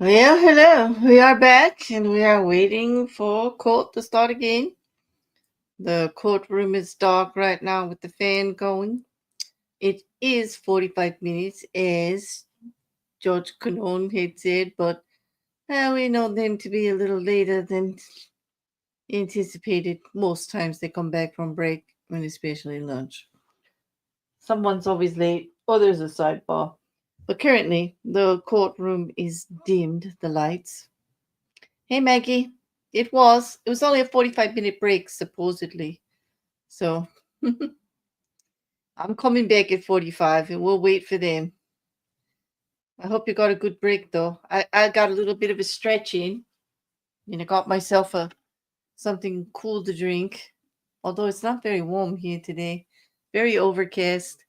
Well, hello. We are back and we are waiting for court to start again. The courtroom is dark right now with the fan going. It is 45 minutes, as Judge Cannone had said, but we know them to be a little later than anticipated. Most times they come back from break, and especially lunch. Someone's always late, or there's a sidebar. But currently, the courtroom is dimmed, the lights. Hey, Maggie. It was only a 45-minute break, supposedly. So I'm coming back at 45 and we'll wait for them. I hope you got a good break, though. I got a little bit of a stretch in and I got myself something cool to drink. Although it's not very warm here today. Very overcast.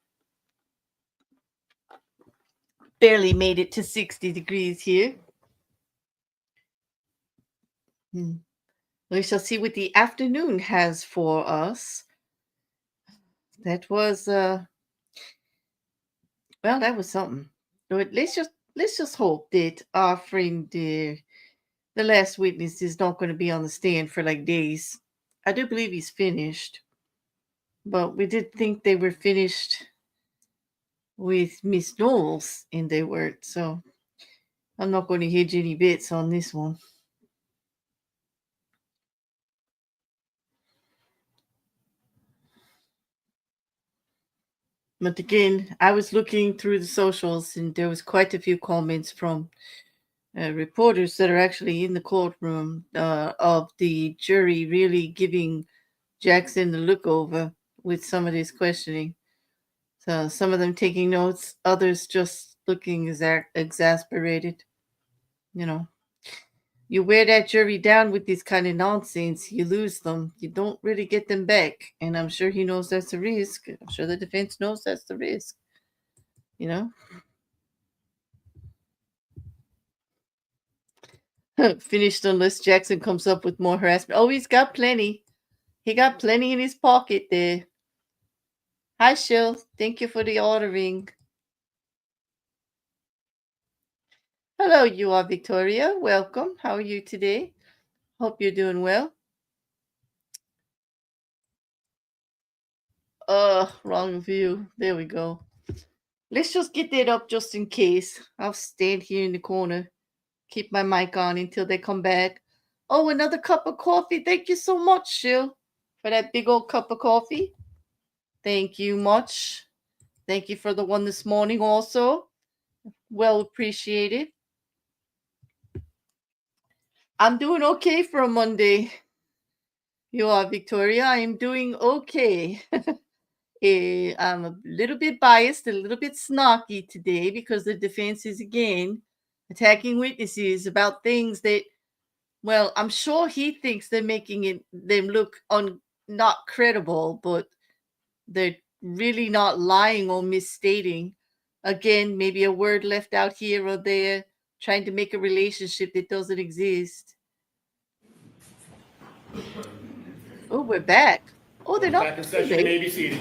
Barely made it to 60 degrees here. We shall see what the afternoon has for us. That was Well, that was something. But let's just hope that our friend, the last witness, is not going to be on the stand for like days. I do believe he's finished, but we did think they were finished with Miss Knowles, and they weren't. So I'm not going to hedge any bets on this one. But again, I was looking through the socials, and there was quite a few comments from reporters that are actually in the courtroom of the jury really giving Jackson the look over with some of this questioning. So some of them taking notes, others just looking exasperated. You know, you wear that jury down with this kind of nonsense, you lose them. You don't really get them back. And I'm sure he knows that's a risk. I'm sure the defense knows that's the risk. You know? Finished unless Jackson comes up with more harassment. Oh, he's got plenty. He got plenty in his pocket there. Hi, Shil. Thank you for the ordering. Hello, you are Victoria. Welcome. How are you today? Hope you're doing well. Wrong view. There we go. Let's just get that up just in case. I'll stand here in the corner. Keep my mic on until they come back. Oh, another cup of coffee. Thank you so much, Shil, for that big old cup of coffee. Thank you much. Thank you for the one this morning also. Well appreciated. I'm doing okay for a Monday. You are Victoria. I am doing okay. I'm a little bit biased, a little bit snarky today because the defense is again attacking witnesses about things that, well, I'm sure he thinks they're making them look not credible, but they're really not lying or misstating. Again, maybe a word left out here or there, trying to make a relationship that doesn't exist. Oh, we're back. Oh, they're not Back in session. You may be seated.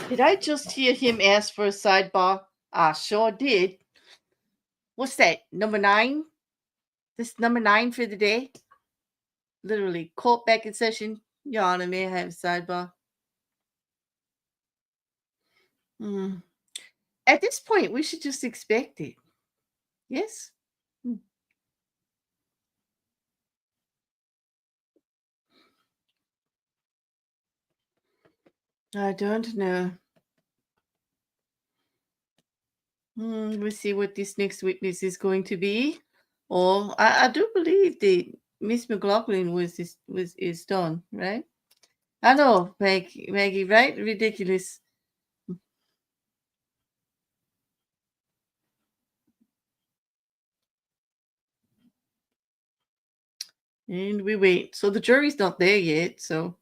Did I just hear him ask for a sidebar? I sure did. What's that? Number 9? This number 9 for the day? Literally, court back in session. Your Honor, may I have a sidebar? At this point, we should just expect it. Yes? I don't know. We'll see what this next witness is going to be. Or I do believe that Miss MacLaughlin is done, right? I know, Maggie, right? Ridiculous. And we wait. So the jury's not there yet, so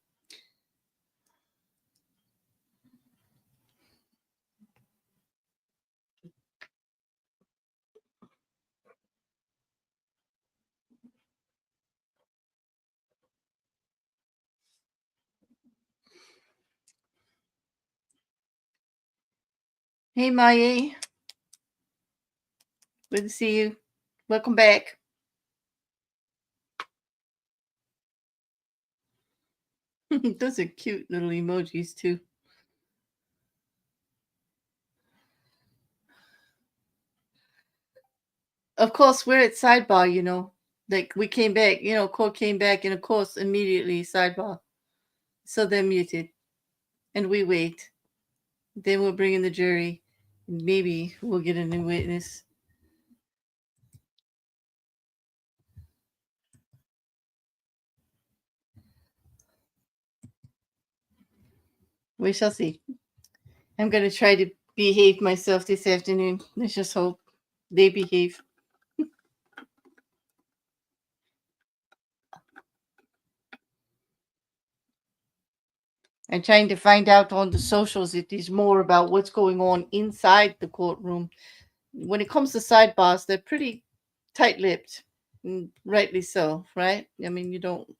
Hey, Maya. Good to see you. Welcome back. Those are cute little emojis, too. Of course, we're at sidebar, you know. Like, we came back, you know, court came back, and of course, immediately sidebar. So they're muted. And we wait. Then we'll bring in the jury. Maybe we'll get a new witness. We shall see. I'm going to try to behave myself this afternoon. Let's just hope they behave. I'm trying to find out on the socials if there's more about what's going on inside the courtroom. When it comes to sidebars, they're pretty tight-lipped, rightly so, right? I mean, you don't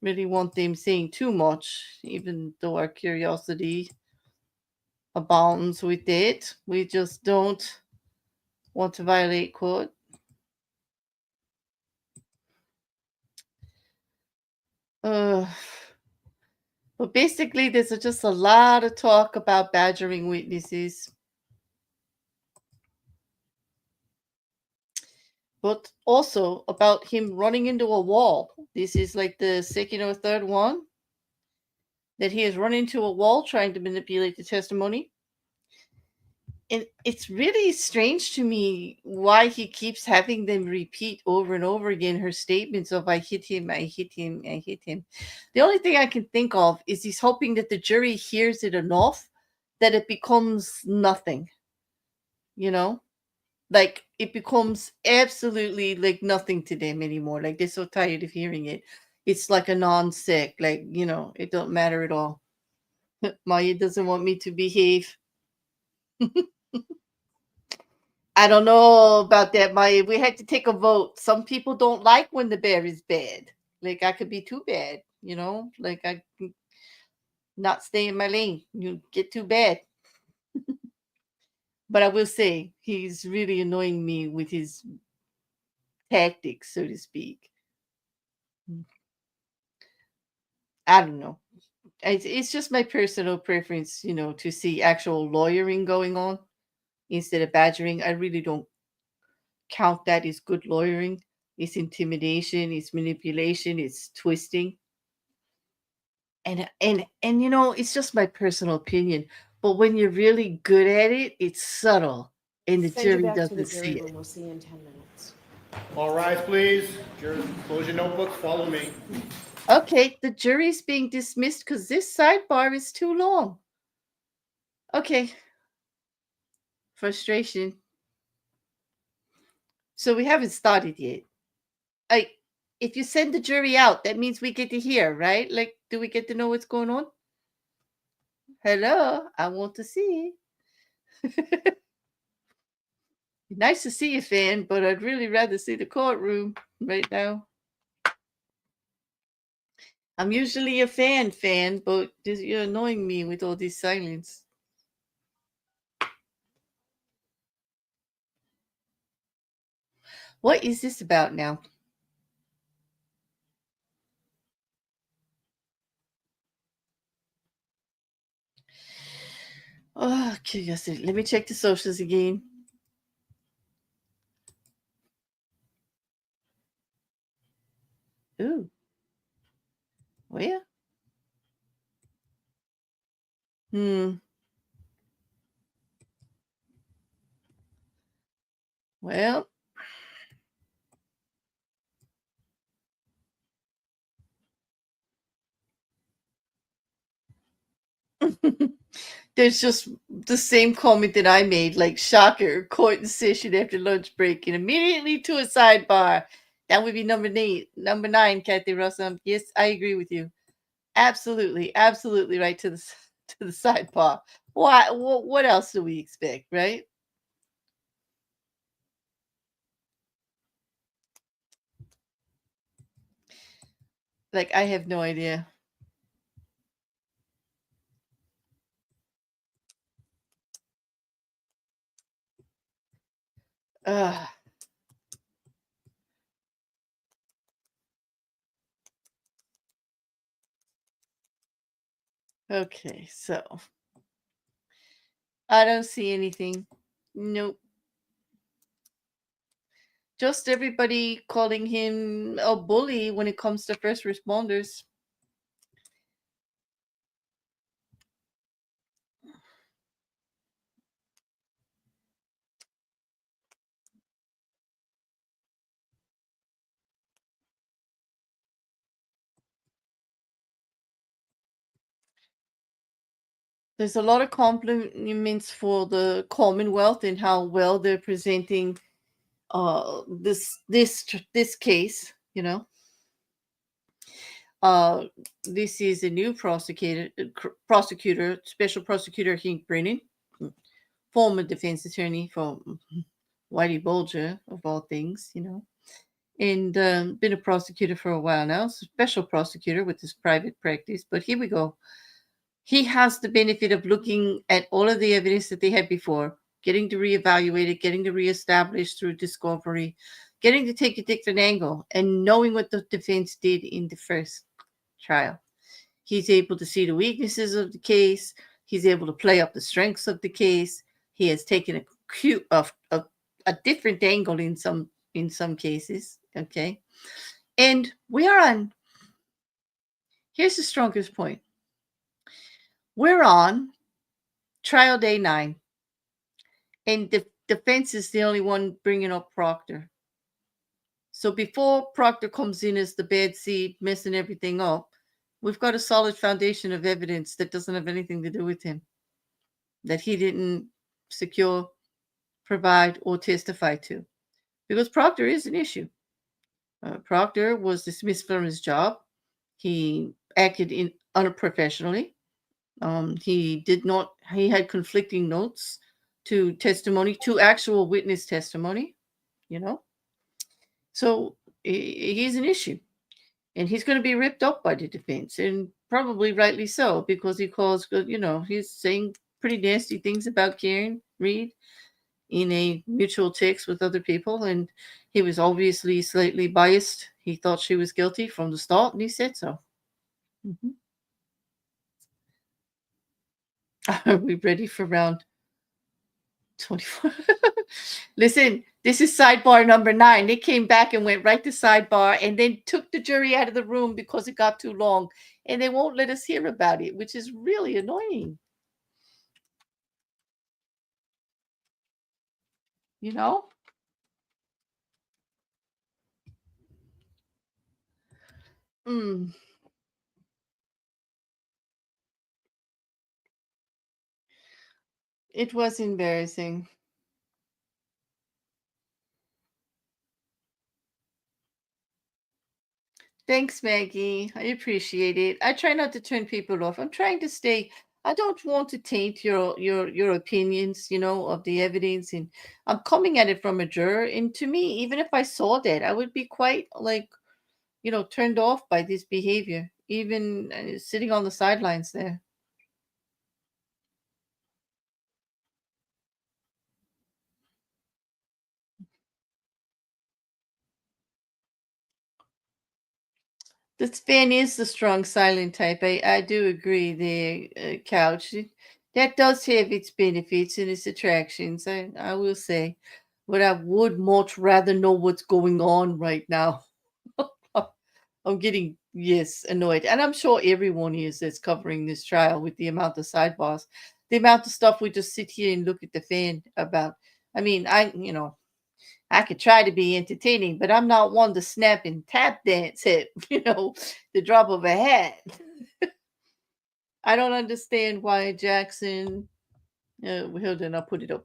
really want them saying too much, even though our curiosity abounds with it. We just don't want to violate court. But basically, there's just a lot of talk about badgering witnesses. But also about him running into a wall. This is like the second or third one that he has run into a wall trying to manipulate the testimony. And it's really strange to me why he keeps having them repeat over and over again her statements of I hit him, I hit him, I hit him. The only thing I can think of is he's hoping that the jury hears it enough that it becomes nothing, you know? Like it becomes absolutely like nothing to them anymore. Like they're so tired of hearing it. It's like a non-sick, like, you know, it don't matter at all. Maya doesn't want me to behave. I don't know about that, Maya. We had to take a vote. Some people don't like when the bear is bad. Like I could be too bad, you know? Like I not stay in my lane. You get too bad. But I will say he's really annoying me with his tactics, so to speak. I don't know. It's just my personal preference, you know, to see actual lawyering going on instead of badgering. I really don't count that as good lawyering. It's intimidation, it's manipulation, it's twisting. And you know, it's just my personal opinion. But when you're really good at it, it's subtle and the Send you jury back to the doesn't jury see room. it. We'll see you in 10 minutes. All rise, please. Jurors, close your notebooks. Follow me. Okay, the jury's being dismissed because this sidebar is too long. Okay. Frustration. So we haven't started yet. I if you send the jury out, that means we get to hear, right? Like, do we get to know what's going on? Hello, I want to see. Nice to see you, fan, but I'd really rather see the courtroom right now. I'm usually a fan, but you're annoying me with all this silence. What is this about now? Oh, curiosity. Let me check the socials again. Ooh. Where? Hmm. Well. There's just the same comment that I made, like shocker, court in session after lunch break, and immediately to a sidebar. That would be number nine, Kathy Russell. Yes, I agree with you. Absolutely, absolutely right to the to the sidebar. Why? What else do we expect, right? Like I have no idea. Ugh. Okay, so I don't see anything. Nope. Just everybody calling him a bully when it comes to first responders. There's a lot of compliments for the Commonwealth and how well they're presenting this case, you know. Uh this is a new prosecutor, special prosecutor Hank Brennan, former defense attorney for Whitey Bulger of all things, you know. And been a prosecutor for a while now, special prosecutor with his private practice. But here we go. He has the benefit of looking at all of the evidence that they had before, getting to reevaluate it, getting to reestablish through discovery, getting to take a different angle, and knowing what the defense did in the first trial. He's able to see the weaknesses of the case. He's able to play up the strengths of the case. He has taken a different angle in some cases. Okay, and we are on. Here's the strongest point. We're on trial day 9, and the defense is the only one bringing up Proctor. So before Proctor comes in as the bad seed, messing everything up, we've got a solid foundation of evidence that doesn't have anything to do with him, that he didn't secure, provide, or testify to. Because Proctor is an issue. Proctor was dismissed from his job. He acted unprofessionally. He had conflicting notes to testimony, to actual witness testimony, you know. So he's an issue. And he's going to be ripped up by the defense, and probably rightly so, because he's saying pretty nasty things about Karen Reed in a mutual text with other people, and he was obviously slightly biased. He thought she was guilty from the start, and he said so. Mm-hmm. Are we ready for round 24? Listen, this is sidebar number 9. They came back and went right to sidebar and then took the jury out of the room because it got too long, and they won't let us hear about it, which is really annoying. You know? Mm, it was embarrassing. Thanks, Maggie. I appreciate it. I try not to turn people off. I'm trying to stay. I don't want to taint your opinions, of the evidence, and I'm coming at it from a juror. And to me, even if I saw that, I would be quite turned off by this behavior, even sitting on the sidelines there. This fan is the strong silent type. I do agree there, Couch. That does have its benefits and its attractions, I will say. But I would much rather know what's going on right now. I'm getting, yes, annoyed. And I'm sure everyone is that's covering this trial with the amount of sidebars, the amount of stuff we just sit here and look at the fan about. I mean, I could try to be entertaining, but I'm not one to snap and tap dance at, the drop of a hat. I don't understand why Jackson, hold on, I'll put it up.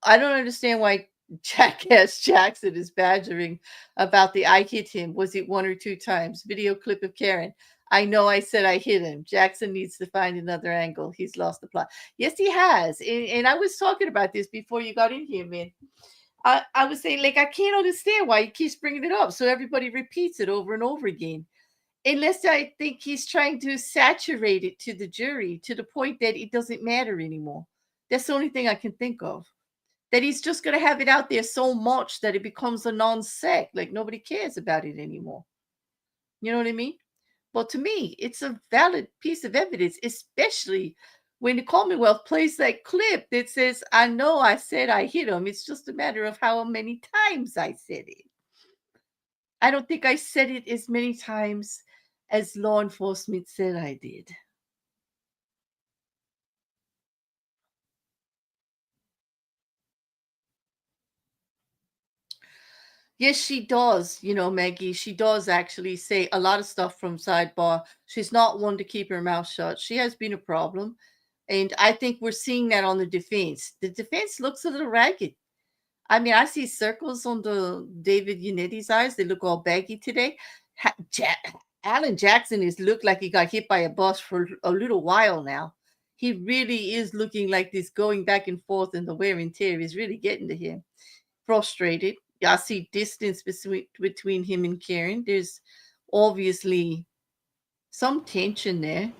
I don't understand why Jackass Jackson is badgering about the I hit him. Was it 1 or 2 times? Video clip of Karen. I know I said I hit him. Jackson needs to find another angle. He's lost the plot. Yes, he has. And I was talking about this before you got in here, man. I was saying, like, I can't understand why he keeps bringing it up. So everybody repeats it over and over again. Unless I think he's trying to saturate it to the jury to the point that it doesn't matter anymore. That's the only thing I can think of. that he's just going to have it out there so much that it becomes a non-sec. Like nobody cares about it anymore. You know what I mean? Well, to me, it's a valid piece of evidence, especially when the Commonwealth plays that clip that says, I know I said I hit him. It's just a matter of how many times I said it. I don't think I said it as many times as law enforcement said I did. Yes, she does, Maggie. She does actually say a lot of stuff from sidebar. She's not one to keep her mouth shut. She has been a problem. And I think we're seeing that on the defense. The defense looks a little ragged. I mean, I see circles on the David Yannetti's eyes. They look all baggy today. Alan Jackson has looked like he got hit by a bus for a little while now. He really is looking like this going back and forth, and the wear and tear is really getting to him. Frustrated. I see distance between him and Karen. There's obviously some tension there.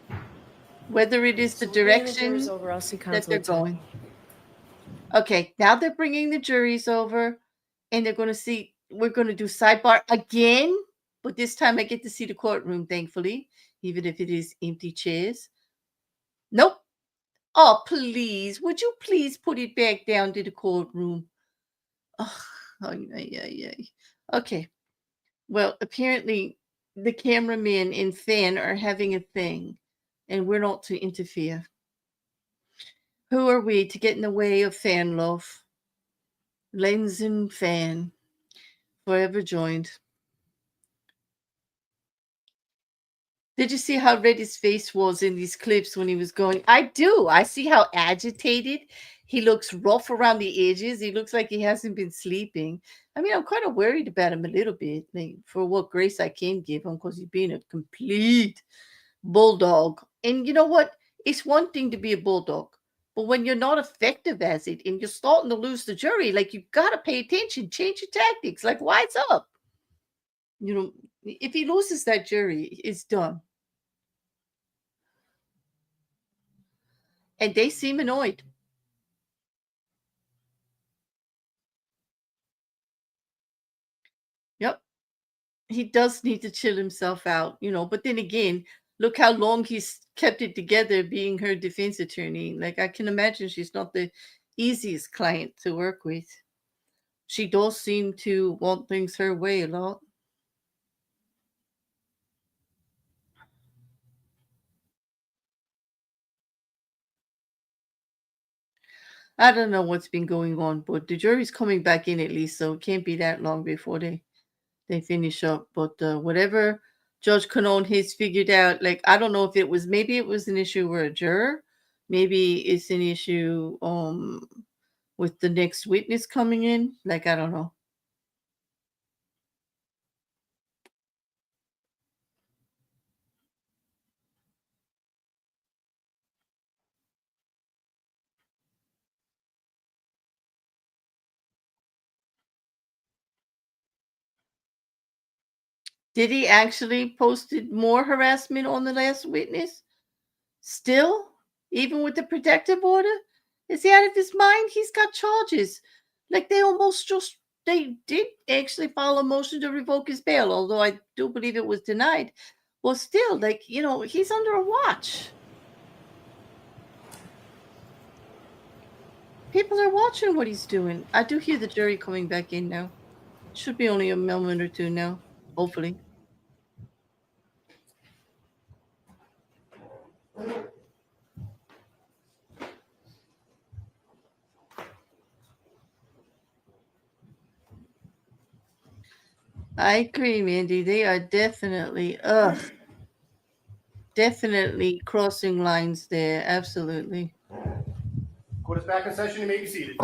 Whether it is the direction that they're going. Okay, now they're bringing the juries over, and they're going to see. We're going to do sidebar again, but this time I get to see the courtroom, thankfully, even if it is empty chairs. Nope. Oh, please. Would you please put it back down to the courtroom? Oh, yeah. Okay. Well, apparently the cameraman and Fan are having a thing, and we're not to interfere. Who are we to get in the way of fan love? Lens and Fan, forever joined. Did you see how red his face was in these clips when he was going? I do. I see how agitated. He looks rough around the edges. He looks like he hasn't been sleeping. I mean, I'm kind of worried about him a little bit, like, for what grace I can give him, because he's been a complete bulldog. And you know what? It's one thing to be a bulldog, but when you're not effective as it and you're starting to lose the jury, like, you got to pay attention, change your tactics. Like, why's up? If he loses that jury, it's done. And they seem annoyed. Yep. He does need to chill himself out, but then again, look how long he's kept it together being her defense attorney. Like, I can imagine she's not the easiest client to work with. She does seem to want things her way a lot. I don't know what's been going on, but the jury's coming back in at least, so it can't be that long before they finish up. But whatever Judge Cannone has figured out, like, I don't know if maybe it was an issue where a juror, maybe it's an issue with the next witness coming in. Like, I don't know. Did he actually posted more harassment on the last witness? Still? Even with the protective order? Is he out of his mind? He's got charges. Like, they did actually file a motion to revoke his bail, although I do believe it was denied. Well, still, like, he's under a watch. People are watching what he's doing. I do hear the jury coming back in now. Should be only a moment or two now, hopefully. I agree, Mandy. They are definitely crossing lines there. Absolutely. Court is back in session. You may be seated.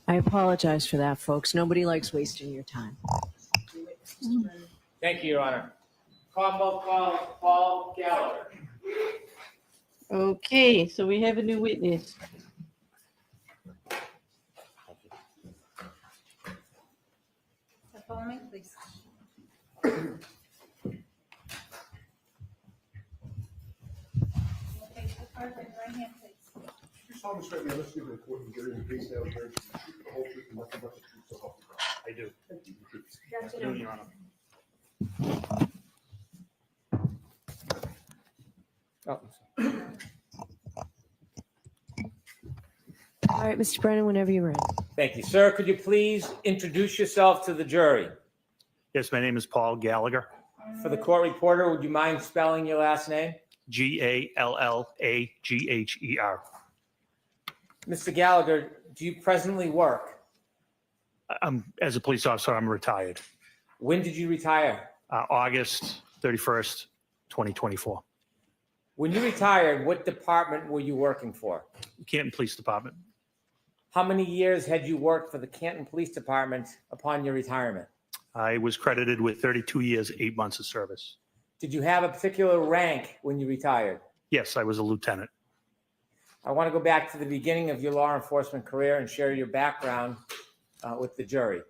I apologize for that, folks. Nobody likes wasting your time. Thank you, Your Honor. Commonwealth call Paul Gallagher. Okay, so we have a new witness. Follow me, please. Face the card with your right hand, please. solemnly swear the honesty of the court and jury in the case now heard the truth, the whole truth, and nothing but the truth, so help you God. I do. Thank you. Good afternoon, Your Honor. All right, Mr. Brennan, whenever you're ready. Thank you, sir. Could you please introduce yourself to the jury? Yes, my name is Paul Gallagher, For the court reporter, would you mind spelling your last name? Gallagher. Mr. Gallagher, do you presently work? As a police officer, I'm retired. When did you retire? August 31st, 2024. When you retired, what department were you working for? Canton Police Department. How many years had you worked for the Canton Police Department upon your retirement? I was credited with 32 years, 8 months of service. Did you have a particular rank when you retired? Yes, I was a lieutenant. I want to go back to the beginning of your law enforcement career and share your background with the jury.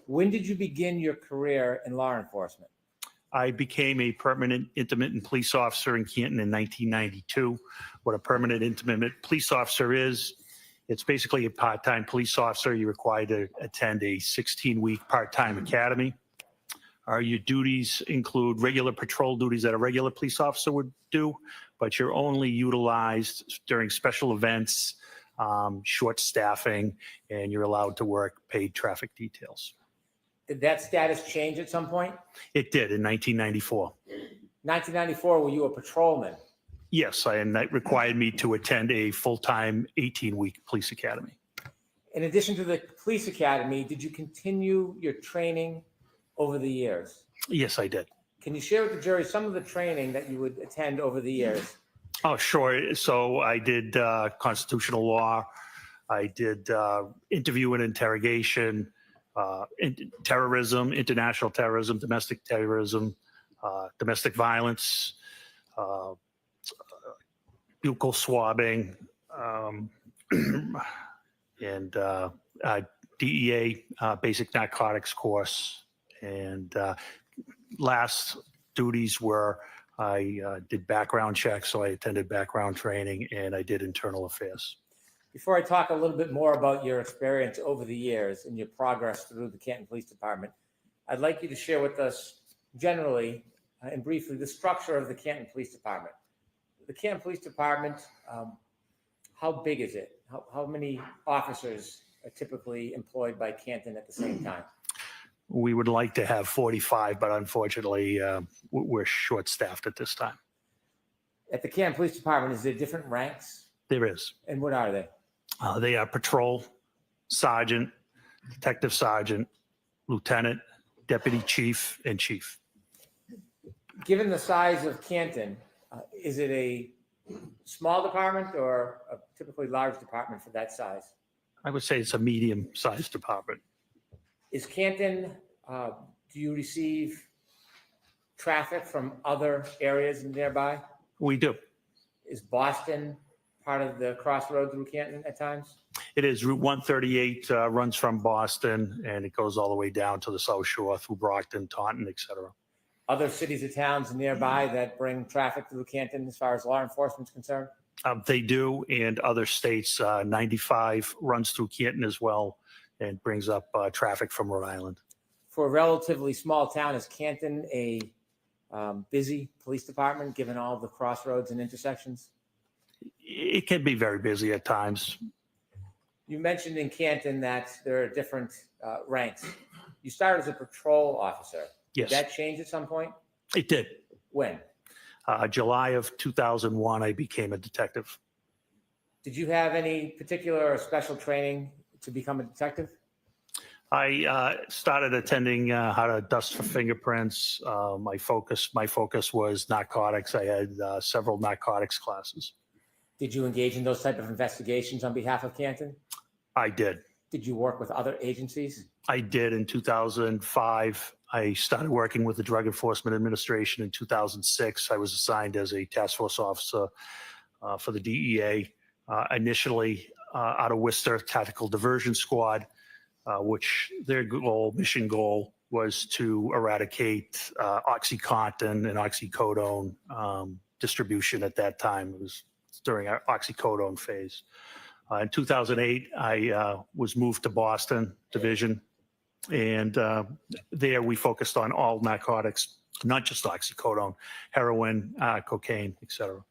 When did you begin your career in law enforcement? I became a permanent intermittent police officer in Canton in 1992. What a permanent intermittent police officer is, it's basically a part-time police officer. You're required to attend a 16-week part-time academy. Your duties include regular patrol duties that a regular police officer would do, but you're only utilized during special events, short staffing, and you're allowed to work paid traffic details. Did that status change at some point? It did in 1994. 1994, were you a patrolman? Yes, and that required me to attend a full-time 18-week police academy. In addition to the police academy, did you continue your training over the years? Yes, I did. Can you share with the jury some of the training that you would attend over the years? Oh, sure. So I did constitutional law. I did interview and interrogation, terrorism, international terrorism, domestic violence, buccal swabbing, and DEA basic narcotics course. And last duties were I did background checks, so I attended background training, and I did internal affairs. Before I talk a little bit more about your experience over the years and your progress through the Canton Police Department, I'd like you to share with us generally and briefly the structure of the Canton Police Department. The Canton Police Department, how big is it? How many officers are typically employed by Canton at the same time? We would like to have 45, but unfortunately, we're short-staffed at this time. At the Canton Police Department, is there different ranks? There is. And what are they? They are patrol, sergeant, detective sergeant, lieutenant, deputy chief, and chief. Given the size of Canton, is it a small department or a typically large department for that size? I would say it's a medium-sized department. Is Canton, do you receive traffic from other areas nearby? We do. Is Boston part of the crossroad through Canton at times? It is. Route 138 runs from Boston, and it goes all the way down to the South Shore through Brockton, Taunton, et cetera. Other cities or towns nearby that bring traffic through Canton as far as law enforcement is concerned? They do, and other states. 95 runs through Canton as well and brings up traffic from Rhode Island. For a relatively small town, is Canton a busy police department given all the crossroads and intersections? It can be very busy at times. You mentioned in Canton that there are different ranks. You started as a patrol officer. Yes. Did that change at some point? It did. When? July of 2001, I became a detective. Did you have any particular or special training to become a detective? I started attending how to dust for fingerprints. My focus was narcotics. I had several narcotics classes. Did you engage in those type of investigations on behalf of Canton? I did. Did you work with other agencies? I did in 2005. I started working with the Drug Enforcement Administration in 2006. I was assigned as a task force officer for the DEA, initially out of Worcester Tactical Diversion Squad, which their mission goal was to eradicate OxyContin and oxycodone distribution at that time. It was during our oxycodone phase. In 2008, I was moved to Boston Division, and there we focused on all narcotics, not just oxycodone, heroin, cocaine, etc.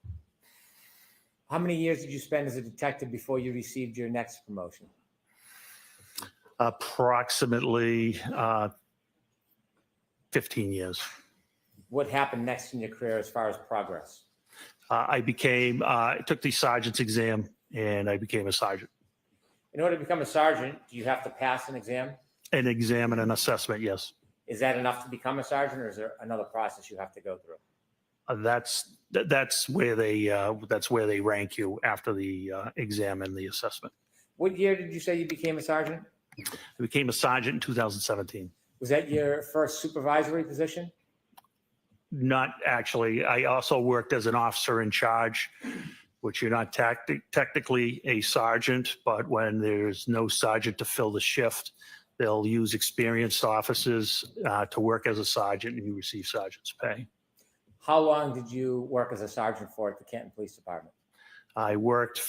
How many years did you spend as a detective before you received your next promotion? Approximately 15 years. What happened next in your career as far as progress? I took the sergeant's exam, and I became a sergeant. In order to become a sergeant, do you have to pass an exam? An exam and an assessment, yes. Is that enough to become a sergeant, or is there another process you have to go through? That's where they rank you after the exam and the assessment. What year did you say you became a sergeant? I became a sergeant in 2017. Was that your first supervisory position? Not actually. I also worked as an officer in charge, which you're not technically a sergeant, but when there's no sergeant to fill the shift, they'll use experienced officers to work as a sergeant, and you receive sergeant's pay. How long did you work as a sergeant for at the Canton Police Department? I worked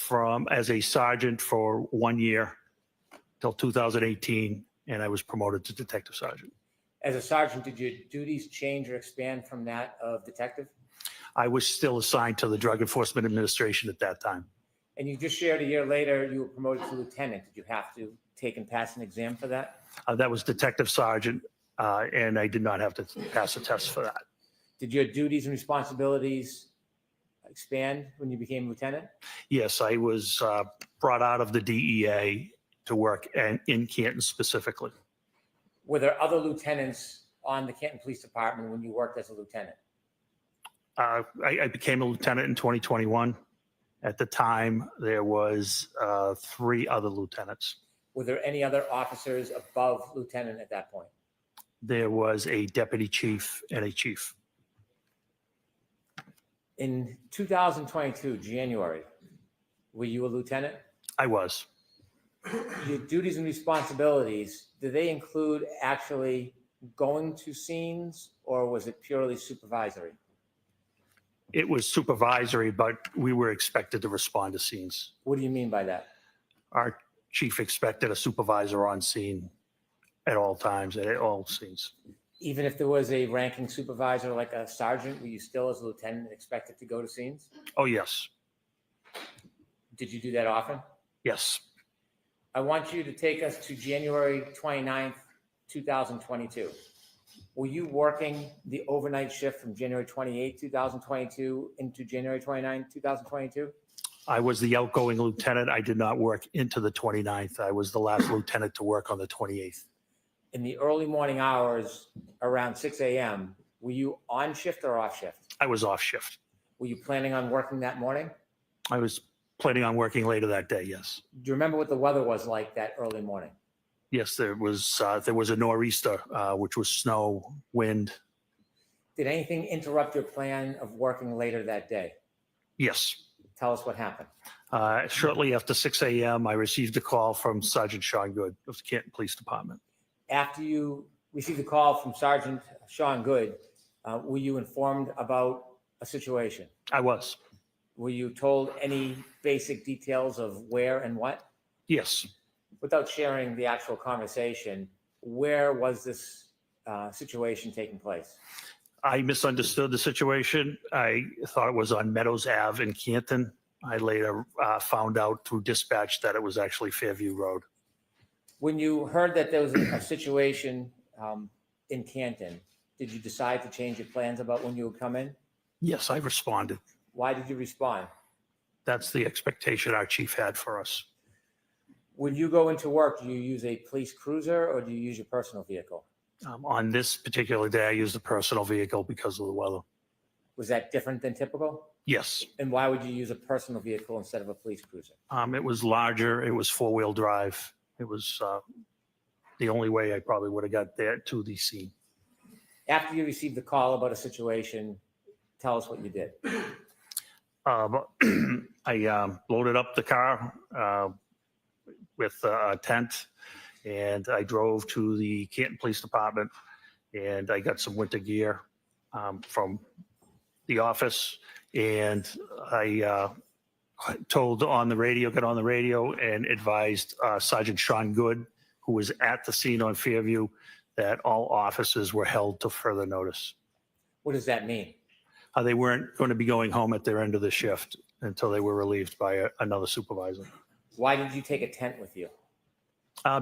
as a sergeant for 1 year till 2018, and I was promoted to detective sergeant. As a sergeant, did your duties change or expand from that of detective? I was still assigned to the Drug Enforcement Administration at that time. And you just shared a year later, you were promoted to lieutenant. Did you have to take and pass an exam for that? That was detective sergeant, and I did not have to pass a test for that. Did your duties and responsibilities expand when you became lieutenant? Yes, I was brought out of the DEA to work in Canton specifically. Were there other lieutenants on the Canton Police Department when you worked as a lieutenant? I became a lieutenant in 2021. At the time, there was 3 other lieutenants. Were there any other officers above lieutenant at that point? There was a deputy chief and a chief. In 2022, January, were you a lieutenant? I was. Your duties and responsibilities, do they include actually going to scenes, or was it purely supervisory? It was supervisory, but we were expected to respond to scenes. What do you mean by that? Our chief expected a supervisor on scene at all times, at all scenes. Even if there was a ranking supervisor like a sergeant, were you still as a lieutenant expected to go to scenes? Oh, yes. Did you do that often? Yes. I want you to take us to January 29th, 2022. Were you working the overnight shift from January 28th, 2022 into January 29th, 2022? I was the outgoing lieutenant. I did not work into the 29th. I was the last lieutenant to work on the 28th. In the early morning hours around 6 a.m., were you on shift or off shift? I was off shift. Were you planning on working that morning? I was planning on working later that day, yes. Do you remember what the weather was like that early morning? Yes, there was a nor'easter, which was snow, wind. Did anything interrupt your plan of working later that day? Yes. Tell us what happened. Shortly after 6 a.m., I received a call from Sergeant Sean Good of the Canton Police Department. After you received a call from Sergeant Sean Good, were you informed about a situation? I was. Were you told any basic details of where and what? Yes. Without sharing the actual conversation, where was this situation taking place? I misunderstood the situation. I thought it was on Meadows Ave in Canton. I later found out through dispatch that it was actually Fairview Road. When you heard that there was a situation in Canton, did you decide to change your plans about when you would come in? Yes, I responded. Why did you respond? That's the expectation our chief had for us. When you go into work, do you use a police cruiser or do you use your personal vehicle? On this particular day, I used a personal vehicle because of the weather. Was that different than typical? Yes. And why would you use a personal vehicle instead of a police cruiser? It was larger. It was 4-wheel drive. It was the only way I probably would have got there to the scene. After you received the call about a situation, tell us what you did. I loaded up the car with a tent, and I drove to the Canton Police Department, and I got some winter gear from the office, and I got on the radio and advised Sergeant Sean Good, who was at the scene on Fairview, that all officers were held to further notice. What does that mean? They weren't going to be going home at their end of the shift until they were relieved by another supervisor. Why did you take a tent with you?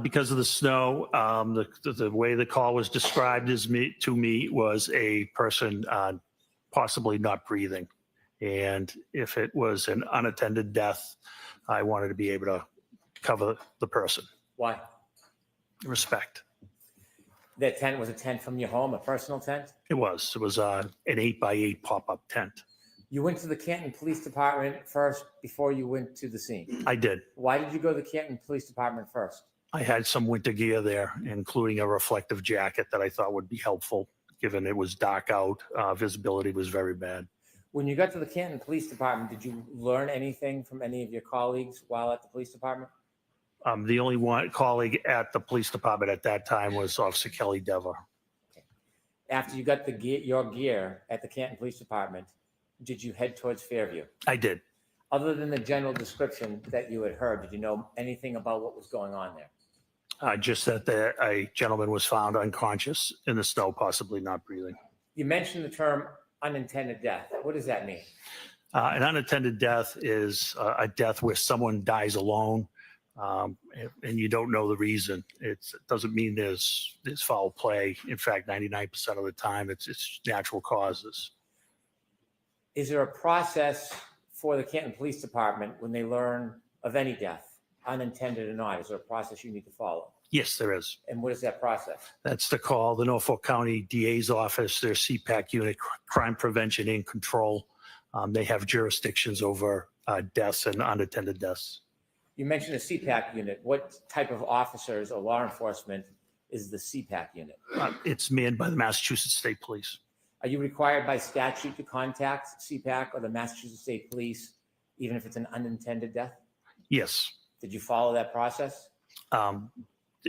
Because of the snow, the way the call was described to me was a person possibly not breathing. And if it was an unattended death, I wanted to be able to cover the person. Why? Respect. That tent was a tent from your home, a personal tent? It was an 8x8 pop-up tent. You went to the Canton Police Department first before you went to the scene. I did. Why did you go to the Canton Police Department first? I had some winter gear there, including a reflective jacket that I thought would be helpful, given it was dark out. Visibility was very bad. When you got to the Canton Police Department, did you learn anything from any of your colleagues while at the police department? The only one colleague at the police department at that time was Officer Kelly Dever. After you got your gear at the Canton Police Department, did you head towards Fairview? I did. Other than the general description that you had heard, did you know anything about what was going on there? Just that a gentleman was found unconscious in the snow, possibly not breathing. You mentioned the term unintended death. What does that mean? An unattended death is a death where someone dies alone, and you don't know the reason. It doesn't mean there's foul play. In fact, 99% of the time, it's natural causes. Is there a process for the Canton Police Department when they learn of any death, unintended or not? Is there a process you need to follow? Yes, there is. And what is that process? That's to call the Norfolk County DA's office, their CPAC unit, Crime Prevention and Control. They have jurisdictions over deaths and unattended deaths. You mentioned a CPAC unit. What type of officers or law enforcement is the CPAC unit? It's manned by the Massachusetts State Police. Are you required by statute to contact CPAC or the Massachusetts State Police, even if it's an unintended death? Yes. Did you follow that process?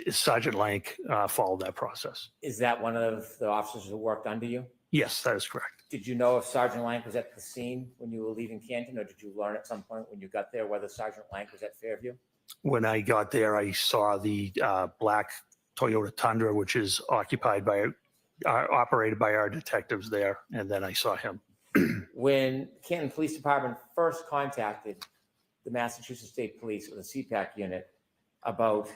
Sergeant Lank followed that process. Is that one of the officers who worked under you? Yes, that is correct. Did you know if Sergeant Lank was at the scene when you were leaving Canton, or did you learn at some point when you got there whether Sergeant Lank was at Fairview? When I got there, I saw the black Toyota Tundra, which is operated by our detectives there, and then I saw him. When Canton Police Department first contacted the Massachusetts State Police or the CPAC unit about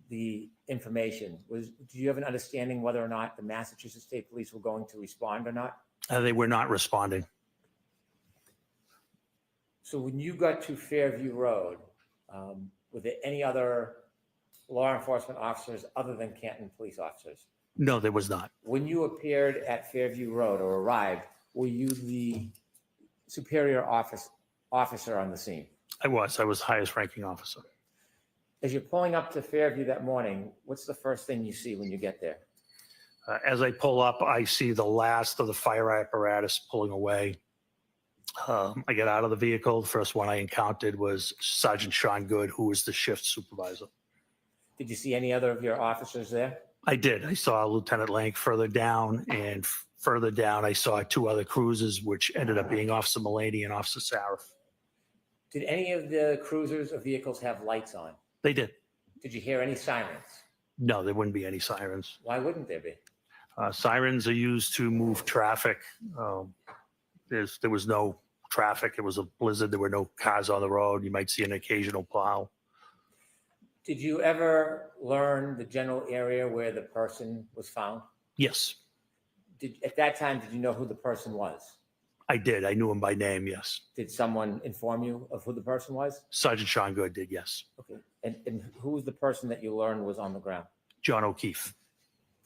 the information, do you have an understanding whether or not the Massachusetts State Police were going to respond or not? They were not responding. So when you got to Fairview Road, were there any other law enforcement officers other than Canton police officers? No, there was not. When you appeared at Fairview Road or arrived, were you the superior officer on the scene? I was highest ranking officer. As you're pulling up to Fairview that morning, what's the first thing you see when you get there? As I pull up, I see the last of the fire apparatus pulling away. I get out of the vehicle. The first one I encountered was Sergeant Sean Good, who was the shift supervisor. Did you see any other of your officers there? I did. I saw Lieutenant Lank further down, and further down, I saw two other cruisers, which ended up being Officer Mulaney and Officer Sarif. Did any of the cruisers or vehicles have lights on? They did. Did you hear any sirens? No, there wouldn't be any sirens. Why wouldn't there be? Sirens are used to move traffic. There was no traffic. It was a blizzard. There were no cars on the road. You might see an occasional plow. Did you ever learn the general area where the person was found? Yes, At that time, did you know who the person was? I did. I knew him by name, yes. Did someone inform you of who the person was? Sergeant Sean Good did, yes. Okay. And who was the person that you learned was on the ground? John O'Keefe.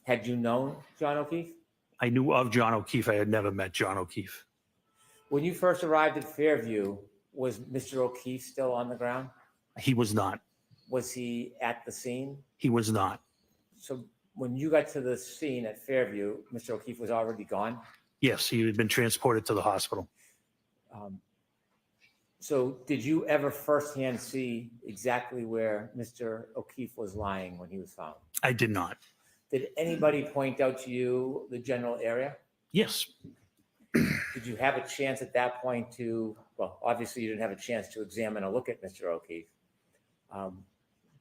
Had you known John O'Keefe? I knew of John O'Keefe. I had never met John O'Keefe. When you first arrived at Fairview, was Mr. O'Keefe still on the ground? He was not. Was he at the scene? He was not. So when you got to the scene at Fairview, Mr. O'Keefe was already gone? Yes, he had been transported to the hospital. So did you ever firsthand see exactly where Mr. O'Keefe was lying when he was found? I did not. Did anybody point out to you the general area? Yes. Did you have a chance at that point to, well, obviously you didn't have a chance to examine or look at Mr. O'Keefe.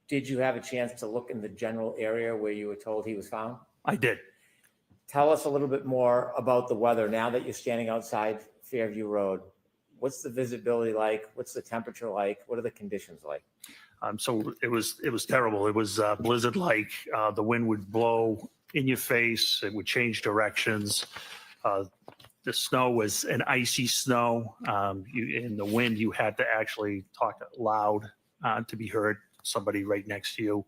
Did you have a chance to look in the general area where you were told he was found? I did. Tell us a little bit more about the weather now that you're standing outside Fairview Road. What's the visibility like? What's the temperature like? What are the conditions like? So it was terrible. It was blizzard-like. The wind would blow in your face. It would change directions. The snow was an icy snow. In the wind, you had to actually talk loud to be heard. Somebody right next to you,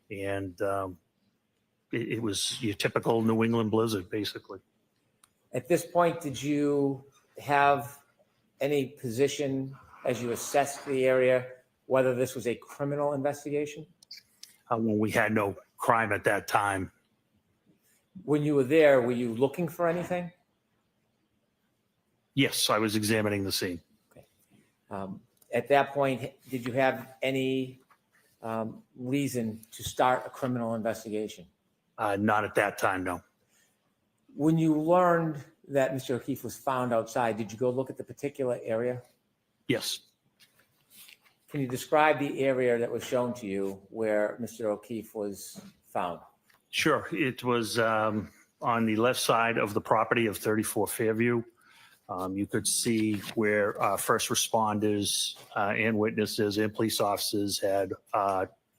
and it was your typical New England blizzard, basically. At this point, did you have any position as you assessed the area, whether this was a criminal investigation? When we had no crime at that time. When you were there, were you looking for anything? Yes, I was examining the scene. At that point, did you have any reason to start a criminal investigation? Not at that time, no. When you learned that Mr. O'Keefe was found outside, did you go look at the particular area? Yes. Can you describe the area that was shown to you where Mr. O'Keefe was found? Sure. It was on the left side of the property of 34 Fairview. You could see where first responders and witnesses and police officers had